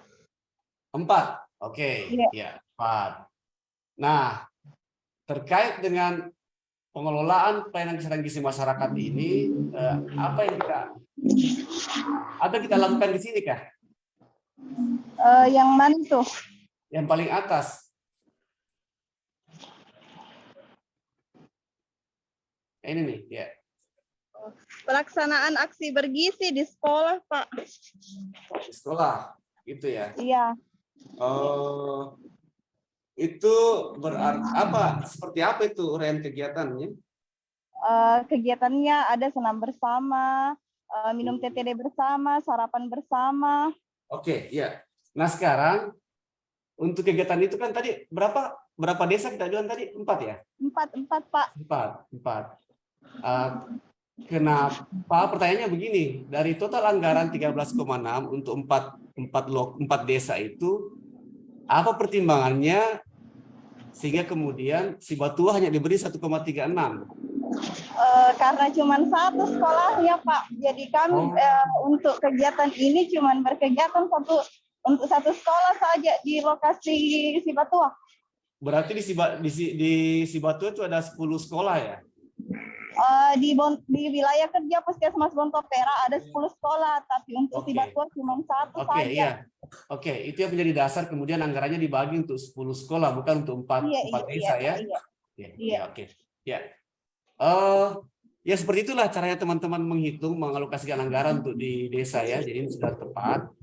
4. Oke, Iya. ya, 4. Nah, terkait dengan pengelolaan pelayanan kesehatan gizi masyarakat ini, apa yang kita lakukan di sini kah? Yang mana tuh? Yang paling atas. Ini nih, ya. Pelaksanaan aksi bergizi di sekolah, Pak. Di sekolah, gitu ya. Iya. Itu berarti apa? Seperti apa itu uraian kegiatannya? Kegiatannya ada senam bersama, minum TTD bersama, sarapan bersama. Oke, ya. Nah sekarang untuk kegiatan itu kan tadi berapa desa kita bilang tadi? 4 ya? 4, Pak. 4. Kenapa? Pertanyaannya begini, dari total anggaran 13,6 untuk 4 desa itu, apa pertimbangannya sehingga kemudian Sibatua hanya diberi 1,36? Karena cuma satu sekolahnya, Pak. Jadi kami untuk kegiatan ini cuma berkegiatan untuk satu sekolah saja di lokasi Sibatua. Berarti di Sibatua itu ada 10 sekolah ya? Di wilayah kerja Puskesmas Bonto Perak ada 10 sekolah, tapi untuk Sibatua cuma satu saja. Iya. Oke, itu yang menjadi dasar kemudian anggarannya dibagi untuk 10 sekolah, bukan untuk 4 desa ya? Iya, oke. Ya. Ya seperti itulah caranya teman-teman mengalokasikan anggaran untuk di desa ya. Jadi ini sudah tepat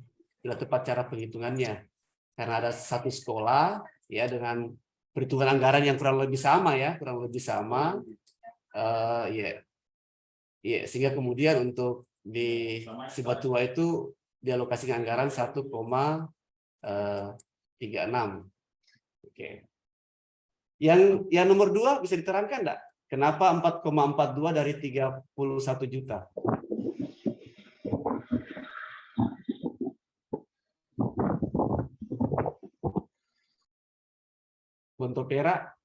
cara penghitungannya. Karena ada satu sekolah ya dengan perhitungan anggaran yang kurang lebih sama ya, ya, sehingga kemudian untuk di Sibatua itu dialokasikan anggaran 1,36. Oke. Yang nomor 2 bisa diterangkan enggak? Kenapa 4,42 dari 31 juta? Bonto Perak?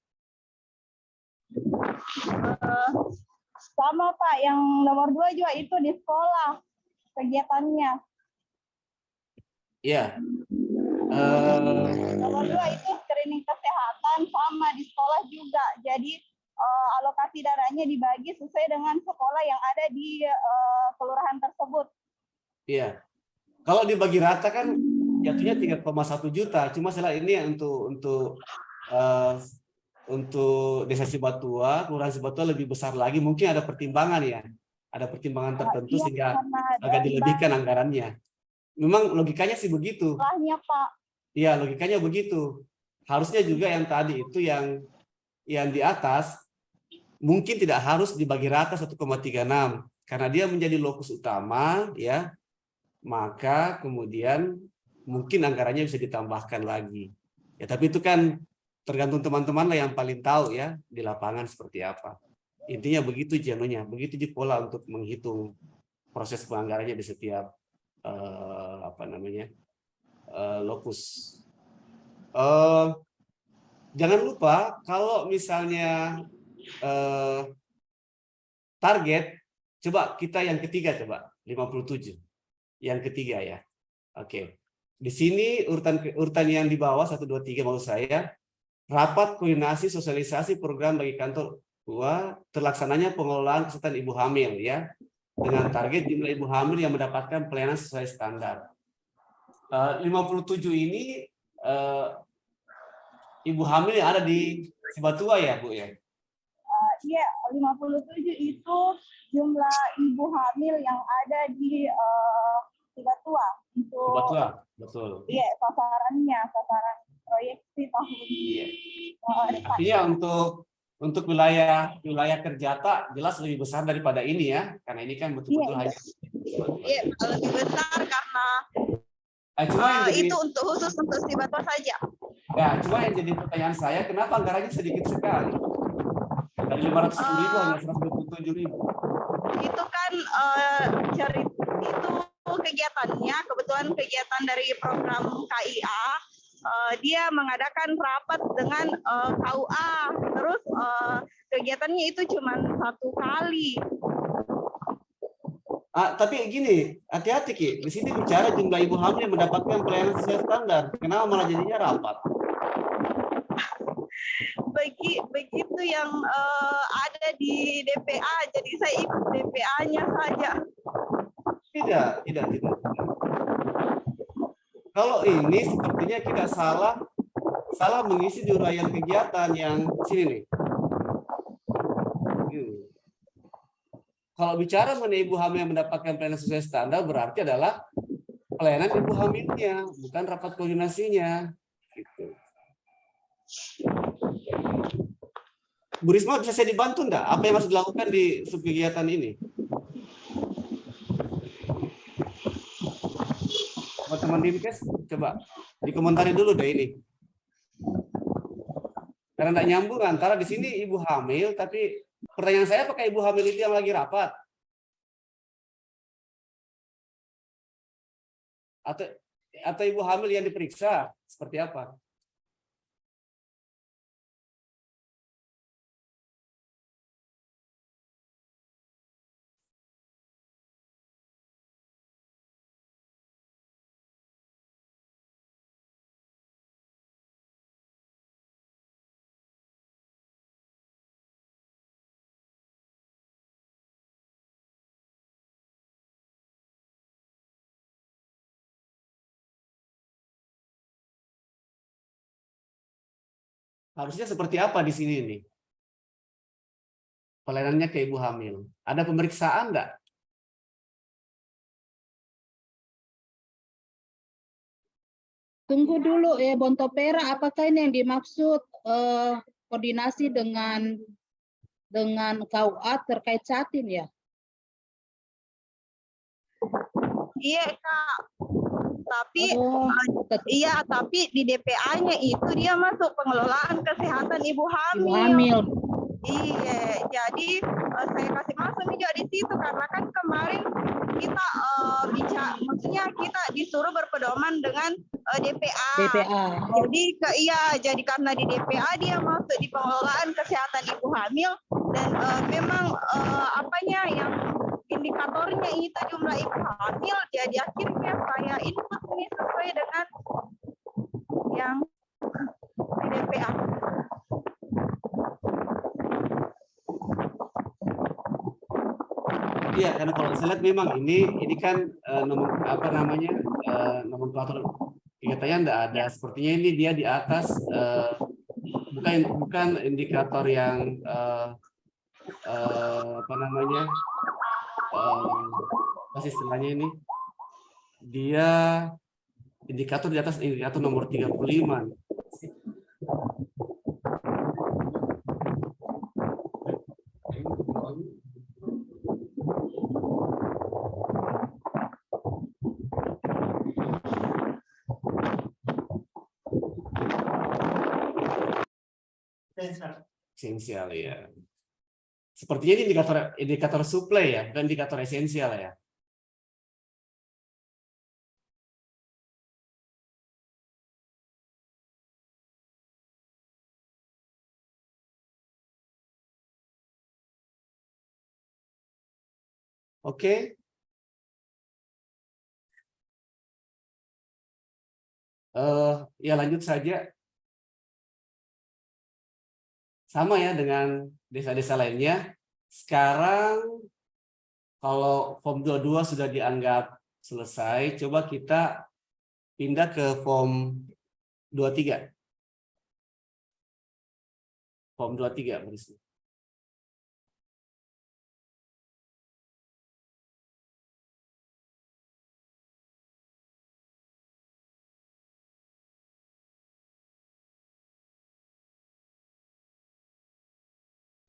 Sama, Pak. Yang nomor 2 juga itu di sekolah kegiatannya. Iya. Nomor 2 itu screening kesehatan sama di sekolah juga. Jadi alokasi dananya dibagi sesuai dengan sekolah yang ada di kelurahan tersebut. Iya. Kalau dibagi rata kan jatuhnya 3,1 juta. Cuma setelah ini untuk desa Sibatua, kelurahan Sibatua lebih besar lagi. Mungkin ada pertimbangan ya. Ada pertimbangan tertentu sehingga agak dilebihkan anggarannya. Memang logikanya sih begitu. Pak. Iya, logikanya begitu. Harusnya juga yang tadi itu yang di atas mungkin tidak harus dibagi rata 1,36 karena dia menjadi lokus utama ya. Maka kemudian mungkin anggarannya bisa ditambahkan lagi. Ya, tapi itu kan tergantung teman-teman lah yang paling tahu ya di lapangan seperti apa. Intinya begitu Janonya, begitu pola untuk menghitung proses penganggarannya di setiap lokus. Jangan lupa kalau misalnya target, coba kita yang ketiga 57. Yang ketiga ya. Oke. Di sini urutan yang di bawah 1 2 3 maksud saya, rapat koordinasi sosialisasi program bagi kantor tua terlaksananya pengelolaan kesehatan ibu hamil ya. Dengan target jumlah ibu hamil yang mendapatkan pelayanan sesuai standar. 57 ini ibu hamil yang ada di Sibatua ya, Bu ya? Iya, 57 itu jumlah ibu hamil yang ada di Sibatua. Sibatua, betul. Iya, sasaran proyeksi tahun. Iya. Artinya untuk untuk wilayah Kerjata jelas lebih besar daripada ini ya, karena ini kan betul-betul hanya. Iya, lebih besar karena Cuma yang jadi, itu khusus untuk Sibatwa saja. ya, cuma yang jadi pertanyaan saya, kenapa anggarannya sedikit sekali? Dari 510.000 hanya 127.000. Itu kan itu kegiatannya, kebetulan kegiatan dari program KIA, dia mengadakan rapat dengan KUA, terus kegiatannya itu cuma 1 kali. Tapi gini, hati-hati Ki. Di sini bicara jumlah ibu hamil yang mendapatkan pelayanan sesuai standar. Kenapa malah jadinya rapat? Begitu yang ada di DPA, jadi saya ikut DPA-nya saja. Tidak. Kalau ini sepertinya kita salah mengisi di uraian kegiatan yang sini nih. Kalau bicara mengenai ibu hamil yang mendapatkan pelayanan sesuai standar, berarti adalah pelayanan ibu hamilnya, bukan rapat koordinasinya. Gitu. Bu Risma, bisa saya dibantu enggak? Apa yang harus dilakukan di subkegiatan ini? Teman-teman Dimkes, coba dikomentari dulu deh ini. Karena enggak nyambung antara di sini ibu hamil, tapi pertanyaan saya apakah ibu hamil itu yang lagi rapat? Atau ibu hamil yang diperiksa? Seperti apa? Harusnya seperti apa di sini nih? Pelayanannya ke ibu hamil. Ada pemeriksaan enggak? Tunggu dulu ya, Bontopera, apakah ini yang dimaksud koordinasi dengan KUA terkait Jatim ya? Iya, Kak. Tapi tapi di DPA-nya itu dia masuk pengelolaan kesehatan ibu hamil. Ibu hamil. Iya, jadi saya kasih masuk juga di situ karena kan kemarin kita maksudnya kita disuruh berpedoman dengan DPA. Jadi karena di DPA dia masuk di pengelolaan kesehatan ibu hamil dan memang yang indikatornya itu jumlah ibu hamil, jadi akhirnya saya input ini sesuai dengan yang di DPA. Iya, karena kalau saya lihat memang ini kan nomenklatur kegiatannya enggak ada. Sepertinya ini dia di atas bukan indikator yang apa istilahnya ini, dia indikator di atas indikator nomor 35. Esensial ya. Sepertinya ini indikator suplai ya, bukan indikator esensial ya. Oke. Ya lanjut saja. Sama ya dengan desa-desa lainnya. Sekarang kalau form 22 sudah dianggap selesai, coba kita pindah ke form 23. Form 23 berisi.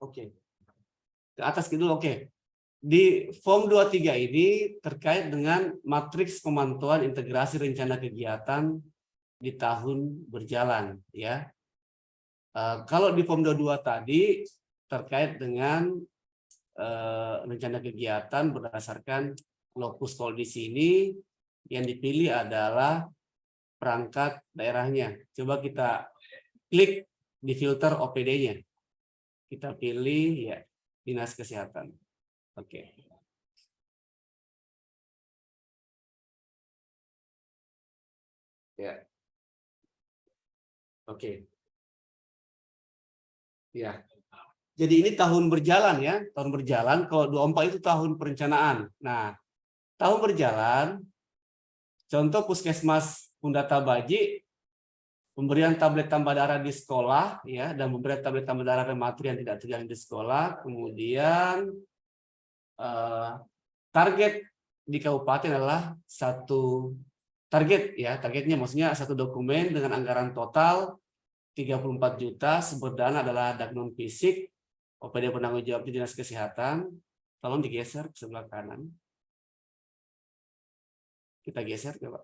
Oke. Ke atas gitu, oke. Di Form 23 ini terkait dengan matriks pemantauan integrasi rencana kegiatan di tahun berjalan, ya. Kalau di Form 22 tadi terkait dengan rencana kegiatan berdasarkan lokus di sini, yang dipilih adalah perangkat daerahnya. Coba kita klik di filter OPD-nya. Kita pilih ya Dinas Kesehatan. Oke. Ya. Oke. Ya. Jadi ini tahun berjalan ya, tahun berjalan. Kalau 24 itu tahun perencanaan. Nah, tahun berjalan, contoh Puskesmas Pundata Baji, pemberian tablet tambah darah di sekolah, ya, dan pemberian tablet tambah darah rematri yang tidak terjalin di sekolah. Kemudian target di kabupaten adalah satu target, ya, targetnya maksudnya satu dokumen dengan anggaran total 34 juta, sumber dana adalah Daknon Fisik, OPD penanggung jawab di Dinas Kesehatan. Tolong digeser ke sebelah kanan. Kita geser, coba.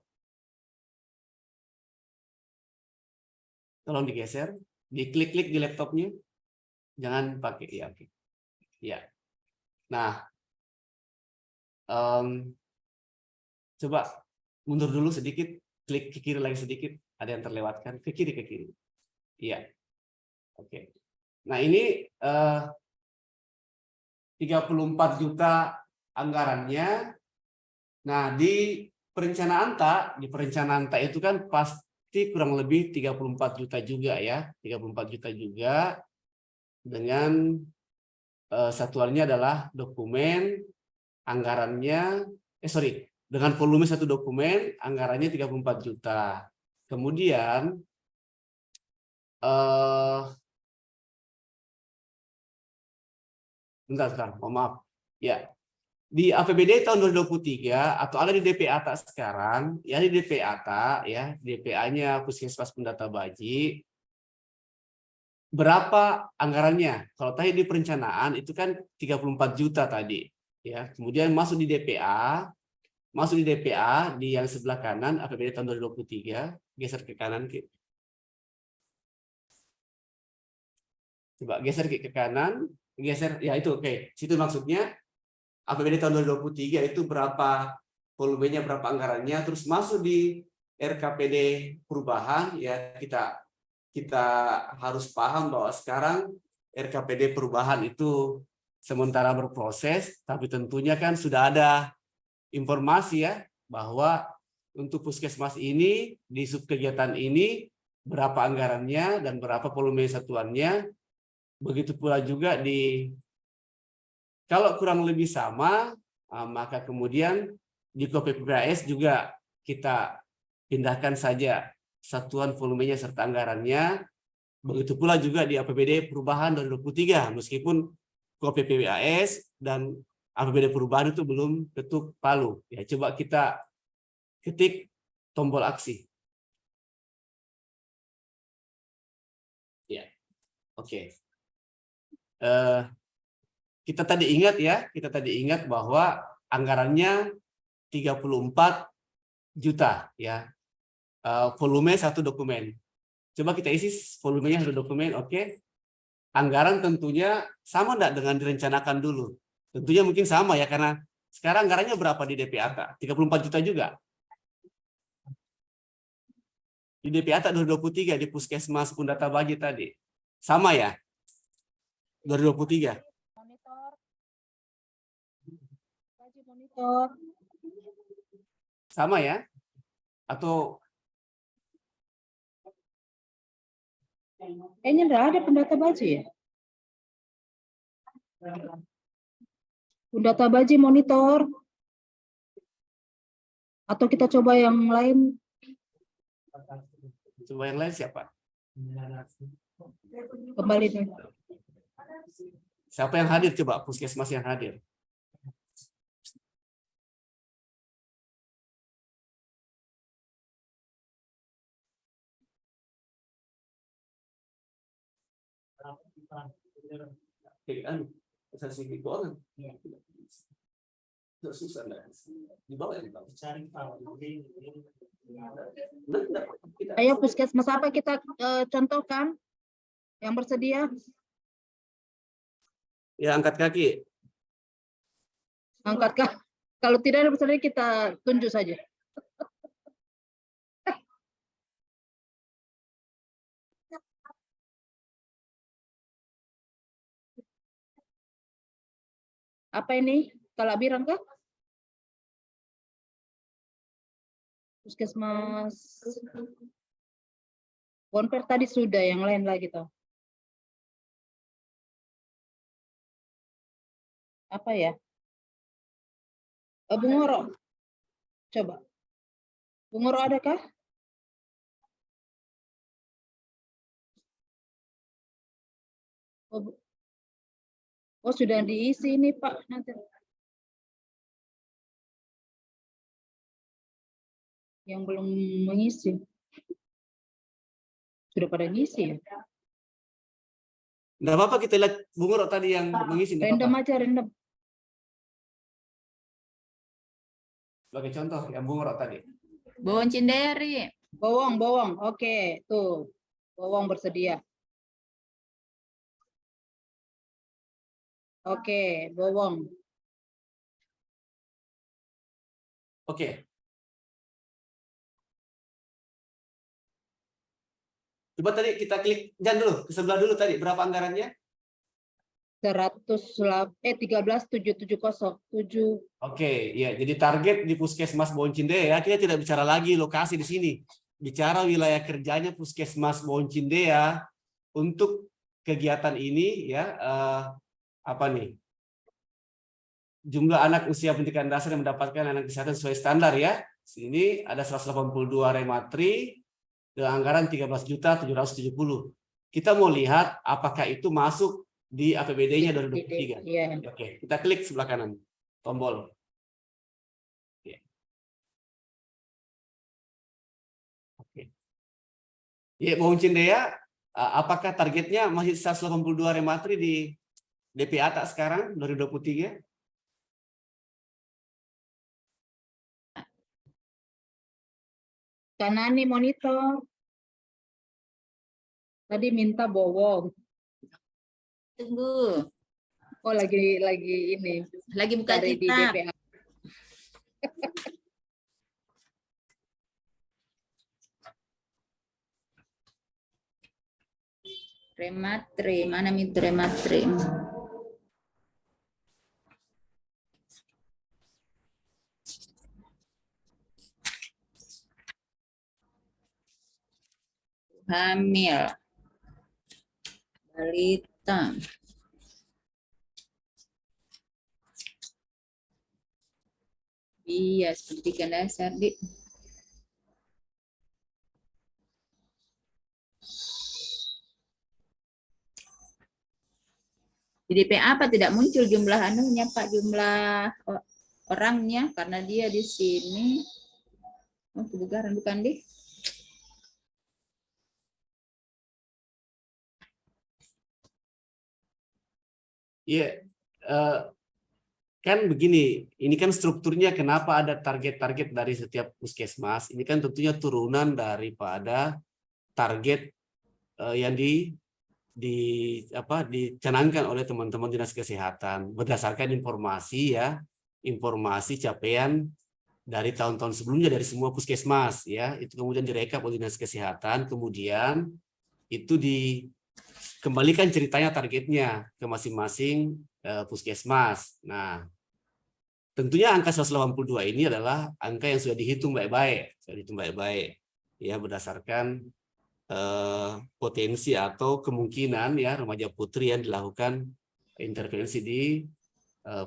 Tolong digeser, diklik-klik di laptopnya. Jangan pakai, ya, oke. Ya. Nah, coba mundur dulu sedikit, klik ke kiri lagi sedikit, ada yang terlewatkan, ke kiri, ke kiri. Iya. Oke. Nah, ini 34 juta anggarannya. Nah, di perencanaan tak itu kan pasti kurang lebih 34 juta juga ya, 34 juta juga dengan satuannya adalah dokumen anggarannya dengan volume satu dokumen anggarannya 34 juta. Kemudian bentar, mohon maaf. Ya, di APBD tahun 2023 atau ada di DPATA sekarang, ya di DPATA ya, DPA-nya Puskesmas Pundata Baji. Berapa anggarannya? Kalau tadi di perencanaan itu kan 34 juta tadi, ya. Kemudian masuk di DPA, di yang sebelah kanan APBD tahun 2023, geser ke kanan. Coba geser ke kanan, geser ya itu oke. Situ maksudnya APBD tahun 2023 itu berapa volumenya, berapa anggarannya, terus masuk di RKPD perubahan ya, kita harus paham bahwa sekarang RKPD perubahan itu sementara berproses, tapi tentunya kan sudah ada informasi ya bahwa untuk puskesmas ini di subkegiatan ini berapa anggarannya dan berapa volume satuannya. Begitu pula juga kalau kurang lebih sama, maka kemudian di KPPAS juga kita pindahkan saja satuan volumenya serta anggarannya. Begitu pula juga di APBD perubahan 2023, meskipun KPPAS dan APBD perubahan itu belum ketuk palu. Ya, coba kita ketik tombol aksi. Ya, oke. Kita tadi ingat bahwa anggarannya 34 juta ya. Volume satu dokumen. Coba kita isi volumenya satu dokumen, oke. Anggaran tentunya sama enggak dengan direncanakan dulu? Tentunya mungkin sama ya, karena sekarang anggarannya berapa di DPATA? 34 juta juga. Di DPATA 2023 di Puskesmas Pundata Baji tadi. Sama ya? 2023. Monitor. Sama ya? Atau kayaknya enggak ada Pundata Baji ya? Pundata Baji monitor. Atau kita coba yang lain? Coba yang lain siapa? Kembali deh. Siapa yang hadir coba? Puskesmas yang hadir. kan bisa sedikit orang. Susah enggak? Di bawah ya, Bang. Cari tahu. Ayo puskesmas apa kita contohkan yang bersedia? Ya, angkat kaki. Angkat kah? Kalau tidak ada bersedia kita tunjuk saja. Apa ini? Kalabirang kah? Puskesmas. Bonper tadi sudah, yang lain lagi toh. Apa ya? Bungoro. Coba. Bungoro adakah? Oh, sudah diisi ini Pak nanti. Yang belum mengisi. Sudah pada ngisi ya? Enggak apa-apa, kita lihat Bung Oro tadi yang mengisi. Random aja, random. Sebagai contoh yang Bung Oro tadi. Bawang Cinderi. Bawang. Oke, tuh. Bawang bersedia. Oke, bawang. Oke. Coba tadi kita klik jangan dulu, ke sebelah dulu tadi. Berapa anggarannya? 13.770. Oke, ya. Jadi target di Puskesmas Boncindea ya, kita tidak bicara lagi lokasi di sini. Bicara wilayah kerjanya Puskesmas Boncindea untuk kegiatan ini ya, apa nih? Jumlah anak usia pendidikan dasar yang mendapatkan layanan kesehatan sesuai standar ya. Sini ada 182 rematri dengan anggaran 13.770. Kita mau lihat apakah itu masuk di APBD-nya 2023. Iya. Oke, kita klik sebelah kanan tombol. Oke. Ya, Bung Cindea, apakah targetnya masih 182 rematri di DP atas sekarang 2023? Kanani monitor. Tadi minta bawang. Tunggu. Oh, lagi ini. Lagi buka Dari di kitab. DPA. Rematri. Mana itu rematri? Hamil. Balita. Bias pendidikan dasar di DPA apa tidak muncul jumlah anunya Pak, jumlah orangnya karena dia di sini. Oh, kebugaran bukan deh. Iya, kan begini, ini kan strukturnya kenapa ada target-target dari setiap puskesmas. Ini kan tentunya turunan daripada target yang dicanangkan oleh teman-teman dinas kesehatan berdasarkan informasi ya, informasi capaian dari tahun-tahun sebelumnya dari semua puskesmas ya, itu kemudian direkap oleh dinas kesehatan, kemudian itu dikembalikan ceritanya targetnya ke masing-masing puskesmas. Nah, tentunya angka 182 ini adalah angka yang sudah dihitung baik-baik, ya berdasarkan potensi atau kemungkinan ya remaja putri yang dilakukan intervensi di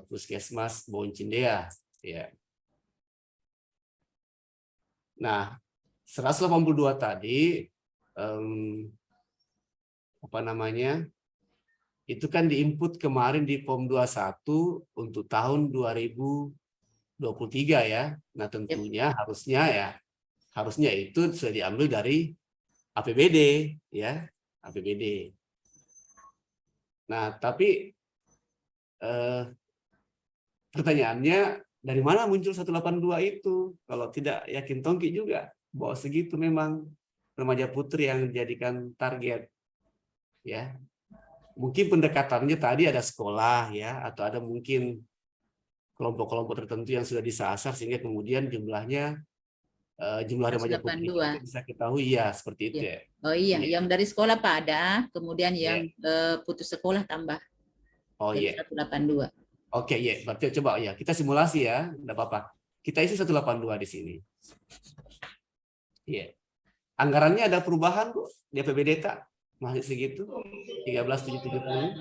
Puskesmas Boncindea ya. Nah, 182 tadi apa namanya? Itu kan diinput kemarin di POM 21 untuk tahun 2023 ya. Nah, tentunya harusnya itu sudah diambil dari APBD ya, APBD. Nah, tapi pertanyaannya, dari mana muncul 182 itu? Kalau tidak yakin Tongki juga bahwa segitu memang remaja putri yang dijadikan target. Ya, mungkin pendekatannya tadi ada sekolah ya, atau ada mungkin kelompok-kelompok tertentu yang sudah disasar sehingga kemudian jumlah remaja putri 182. itu bisa ketahui ya seperti itu Iya. ya. Oh iya, Iya. yang dari sekolah Pak ada, kemudian yang Iya. putus sekolah tambah Oh jadi iya. 182. Oke, ya. Berarti coba ya, kita simulasi ya, enggak apa-apa. Kita isi 182 di sini. Iya. Anggarannya ada perubahan, Bu, di APBD tak? Masih segitu? 13.770.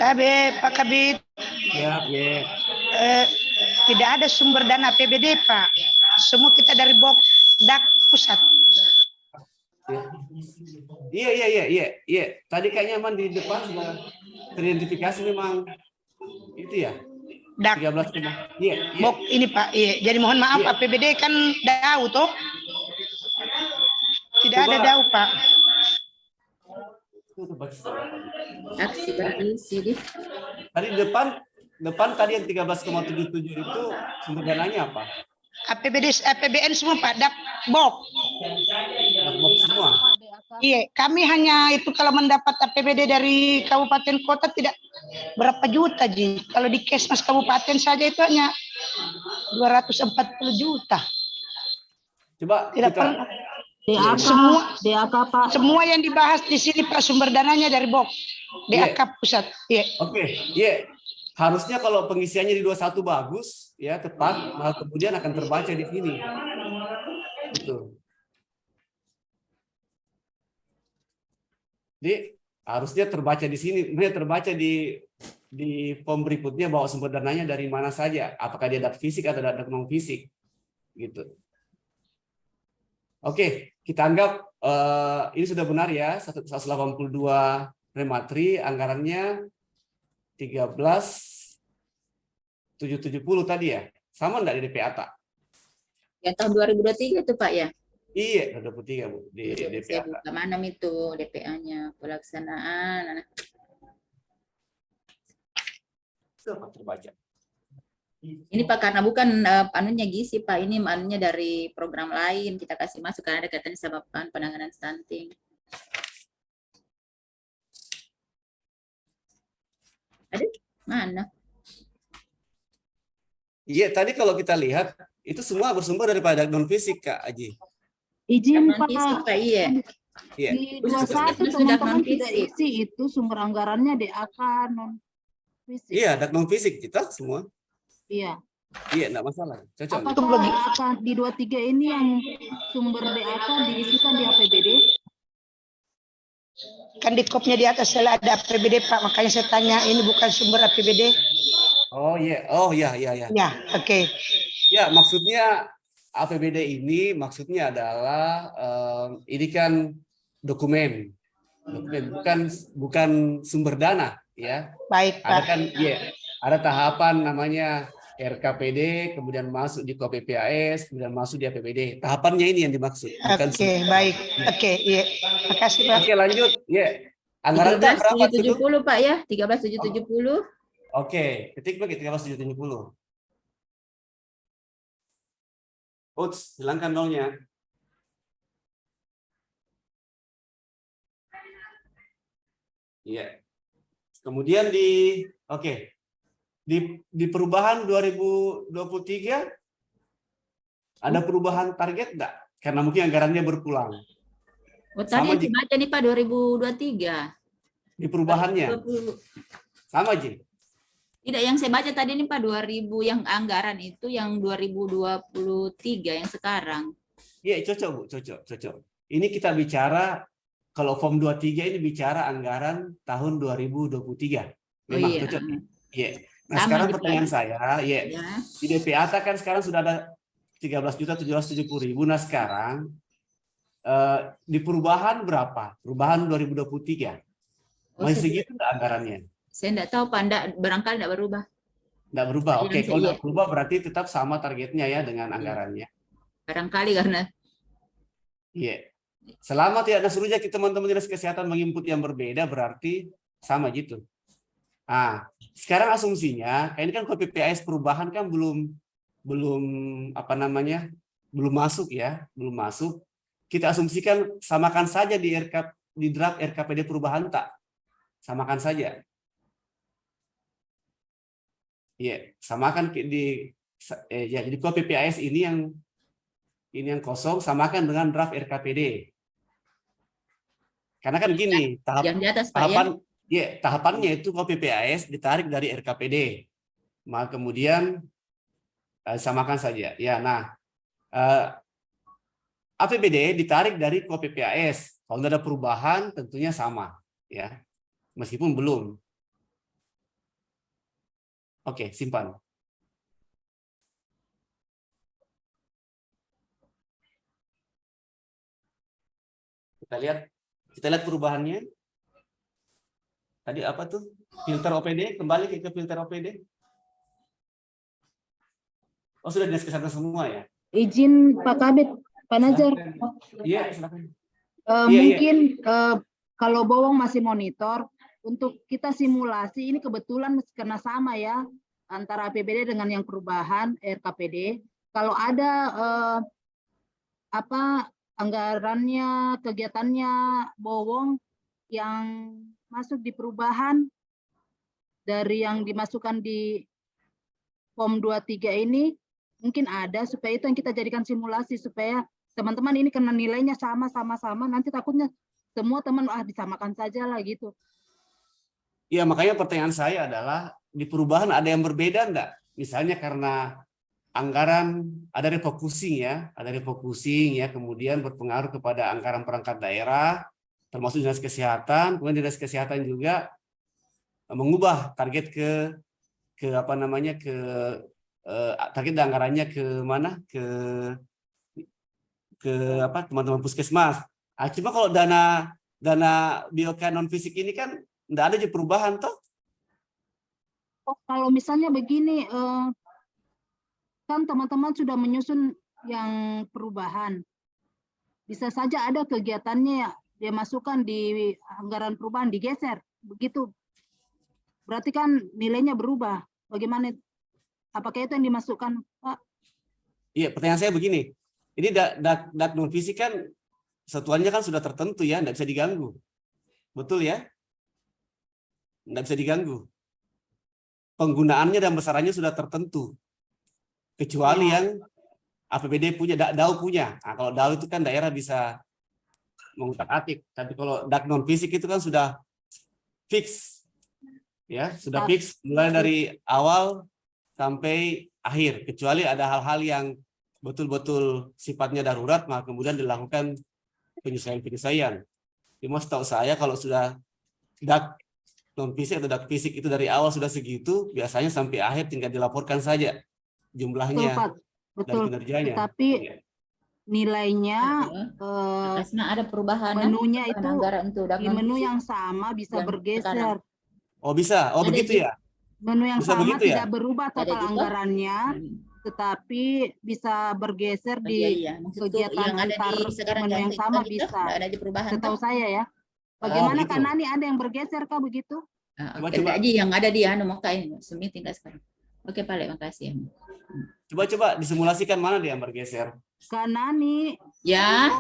Pak Kabit, Ya, ya. tidak ada sumber dana APBD, Pak. Semua kita dari Bokdak pusat. Iya. Tadi kayaknya Man di depan sudah teridentifikasi memang itu ya. Dak. 13. Iya. Bok ini Pak. Iya. Jadi mohon maaf Iya. APBD kan DAU toh. Tidak Coba. ada DAU, Pak. Aksi berisi di. Tadi depan tadi yang 13,77 itu sumber dananya apa? APBN semua Pak, Dak Bok. Box semua. Iya, kami hanya itu kalau mendapat APBD dari kabupaten kota tidak berapa juta, Ji. Kalau di Kesmas kabupaten saja itu hanya 240 juta. Coba Tidak kita pernah. DAK, DAK Pak. Semua yang dibahas di sini Pak sumber dananya dari Bok. DAK pusat. Iya. Oke, iya. Harusnya kalau pengisiannya di 21 bagus, ya tepat, maka kemudian akan terbaca di sini. Betul. Jadi harusnya terbaca di sini, terbaca di form berikutnya bahwa sumber dananya dari mana saja, apakah dia dat fisik atau dat non fisik, gitu. Oke, kita anggap ini sudah benar ya, 182 rematri, anggarannya 13.770 tadi ya, sama enggak di DPA tak? Yang tahun 2023 itu Pak ya? Iya, 23 Bu di DPA. Saya buka mana itu DPA-nya pelaksanaan. Terbaca. Ini Pak karena bukan anunya gizi Pak, ini anunya dari program lain kita kasih masuk karena ada kaitannya sama penanganan stunting. Ada mana? Iya, tadi kalau kita lihat itu semua bersumber daripada non fisik Kak Aji. Izin Non fisik Pak. Pak, iya. Iya. Di Khusus 21 sudah teman-teman non-fisik. tidak isi itu sumber anggarannya DAK non fisik. Iya, dat non fisik kita semua. Iya. Iya, enggak masalah. Cocok. Apakah akan di 23 ini yang sumber DAK diisikan di APBD? Kan di kopnya di atas ada APBD Pak, makanya saya tanya ini bukan sumber APBD. Oh iya. Ya, oke. Ya, maksudnya APBD ini maksudnya adalah ini kan dokumen bukan sumber dana ya. Baik Ada Pak. kan ada tahapan namanya RKPD, kemudian masuk di KPPAS, kemudian masuk di APBD. Tahapannya ini yang dimaksud. Bukan Oke, baik. Oke, iya. Makasih Pak. Oke, lanjut. Anggaran tak berapa itu? 13.770 Pak ya, 13.770. Oke, ketik lagi 13.770. Uts, hilangkan nolnya. Iya. Kemudian di perubahan 2023 ada perubahan target enggak? Karena mungkin anggarannya berpulang. Oh, tadi Sama, yang dibaca nih Pak 2023. Di perubahannya 20. sama aja. Tidak, yang saya baca tadi nih Pak 2000 yang anggaran itu yang 2023 yang sekarang. Iya, cocok Bu, cocok. Ini kita bicara kalau form 23 ini bicara anggaran tahun 2023. Memang iya. cocok. Iya. Nah, Sama sekarang nih, pertanyaan Pak. saya, Ya. di DPATA kan sekarang sudah ada 13.770.000. Nah, sekarang di perubahan berapa? Perubahan 2023. Oh, Masih segitu enggak anggarannya? saya enggak tahu Pak, barangkali enggak berubah. Enggak berubah. Iya, Oke, kalau iya. enggak berubah berarti tetap sama targetnya ya dengan anggarannya. Barangkali karena Iya. Selama tidak ada suruh teman-teman dinas kesehatan menginput yang berbeda berarti sama gitu. Nah, sekarang asumsinya, ini kan KPPAS perubahan kan belum apa namanya, belum masuk ya, belum masuk. Kita asumsikan samakan saja di draft RKPD perubahan tak, samakan saja. Iya, samakan ya, jadi KPPAS ini yang kosong, samakan dengan draft RKPD. Karena kan gini, Yang di atas, Pak, ya? tahapannya itu KPPAS ditarik dari RKPD. Maka kemudian samakan saja. Ya, nah, APBD ditarik dari KPPAS. Kalau ada perubahan tentunya sama, ya. Meskipun belum. Oke, simpan. Kita lihat perubahannya. Tadi apa tuh? Filter OPD, kembali ke filter OPD. Oh, sudah dinas kesehatan semua ya? Izin Pak Kabit, Pak Najar. Iya, silakan. Mungkin kalau Bowong masih monitor, untuk kita simulasi ini kebetulan karena sama ya antara APBD dengan yang perubahan RKPD. Kalau ada anggarannya, kegiatannya Bowong yang masuk di perubahan dari yang dimasukkan di POM 23 ini, mungkin ada, supaya itu yang kita jadikan simulasi supaya teman-teman ini kena nilainya sama-sama, nanti takutnya semua teman disamakan saja lah gitu. Iya, makanya pertanyaan saya adalah di perubahan ada yang berbeda enggak? Misalnya karena anggaran ada refocusing ya, kemudian berpengaruh kepada anggaran perangkat daerah, termasuk dinas kesehatan, kemudian dinas kesehatan juga mengubah target ke apa namanya, target anggarannya ke mana, ke apa, teman-teman puskesmas. Cuma kalau dana bioka non fisik ini kan enggak ada di perubahan toh. Oh, kalau misalnya begini, kan teman-teman sudah menyusun yang perubahan, bisa saja ada kegiatannya dia masukkan di anggaran perubahan, digeser begitu, berarti kan nilainya berubah. Bagaimana, apakah itu yang dimasukkan, Pak? Iya, pertanyaan saya begini, ini dak non fisik kan satuannya kan sudah tertentu ya, enggak bisa diganggu, betul ya? Enggak bisa diganggu. Penggunaannya dan besarannya sudah tertentu. Kecuali yang APBD punya, DAU punya. Nah, kalau DAU itu kan daerah bisa mengutak-atik, tapi kalau dak non fisik itu kan sudah fix. Ya, sudah fix mulai dari awal sampai akhir, kecuali ada hal-hal yang betul-betul sifatnya darurat, maka kemudian dilakukan penyesuaian. Cuma setahu saya kalau sudah dak non fisik atau dak fisik itu dari awal sudah segitu, biasanya sampai akhir tinggal dilaporkan saja jumlahnya. Betul, dan kinerjanya. Tetapi nilainya Karena ada perubahan menunya itu anggaran itu di menu yang sama bisa bergeser. Oh bisa, oh begitu ya? Menu yang bisa sama begitu, tidak berubah total anggarannya, tetapi bisa bergeser di kegiatan yang ada antar di sekarang menu yang sama bisa. Ada di perubahan. Setahu saya ya. Bagaimana begitu. Kak Nani, ada yang bergeser Kak begitu? Coba Aji yang ada di maka ini meeting sekarang. Oke Pak, makasih. Coba disimulasikan mana dia yang bergeser. Kak Nani, ya.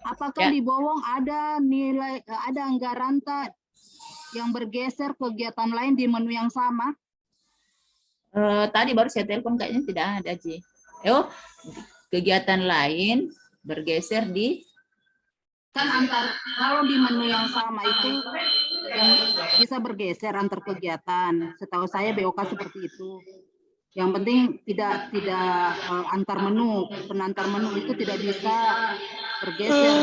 Apakah di Bowong ada nilai, ada anggaran tak yang bergeser kegiatan lain di menu yang sama? Tadi baru saya telepon kayaknya tidak ada, Ji. Kegiatan lain bergeser di kan kalau di menu yang sama itu yang bisa bergeser antar kegiatan. Setahu saya BOK seperti itu. Yang penting tidak antar menu, penantar menu itu tidak bisa bergeser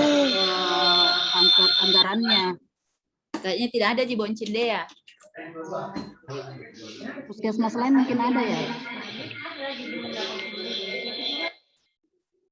anggarannya. Kayaknya tidak ada di Boncinde ya. Puskesmas lain mungkin ada ya.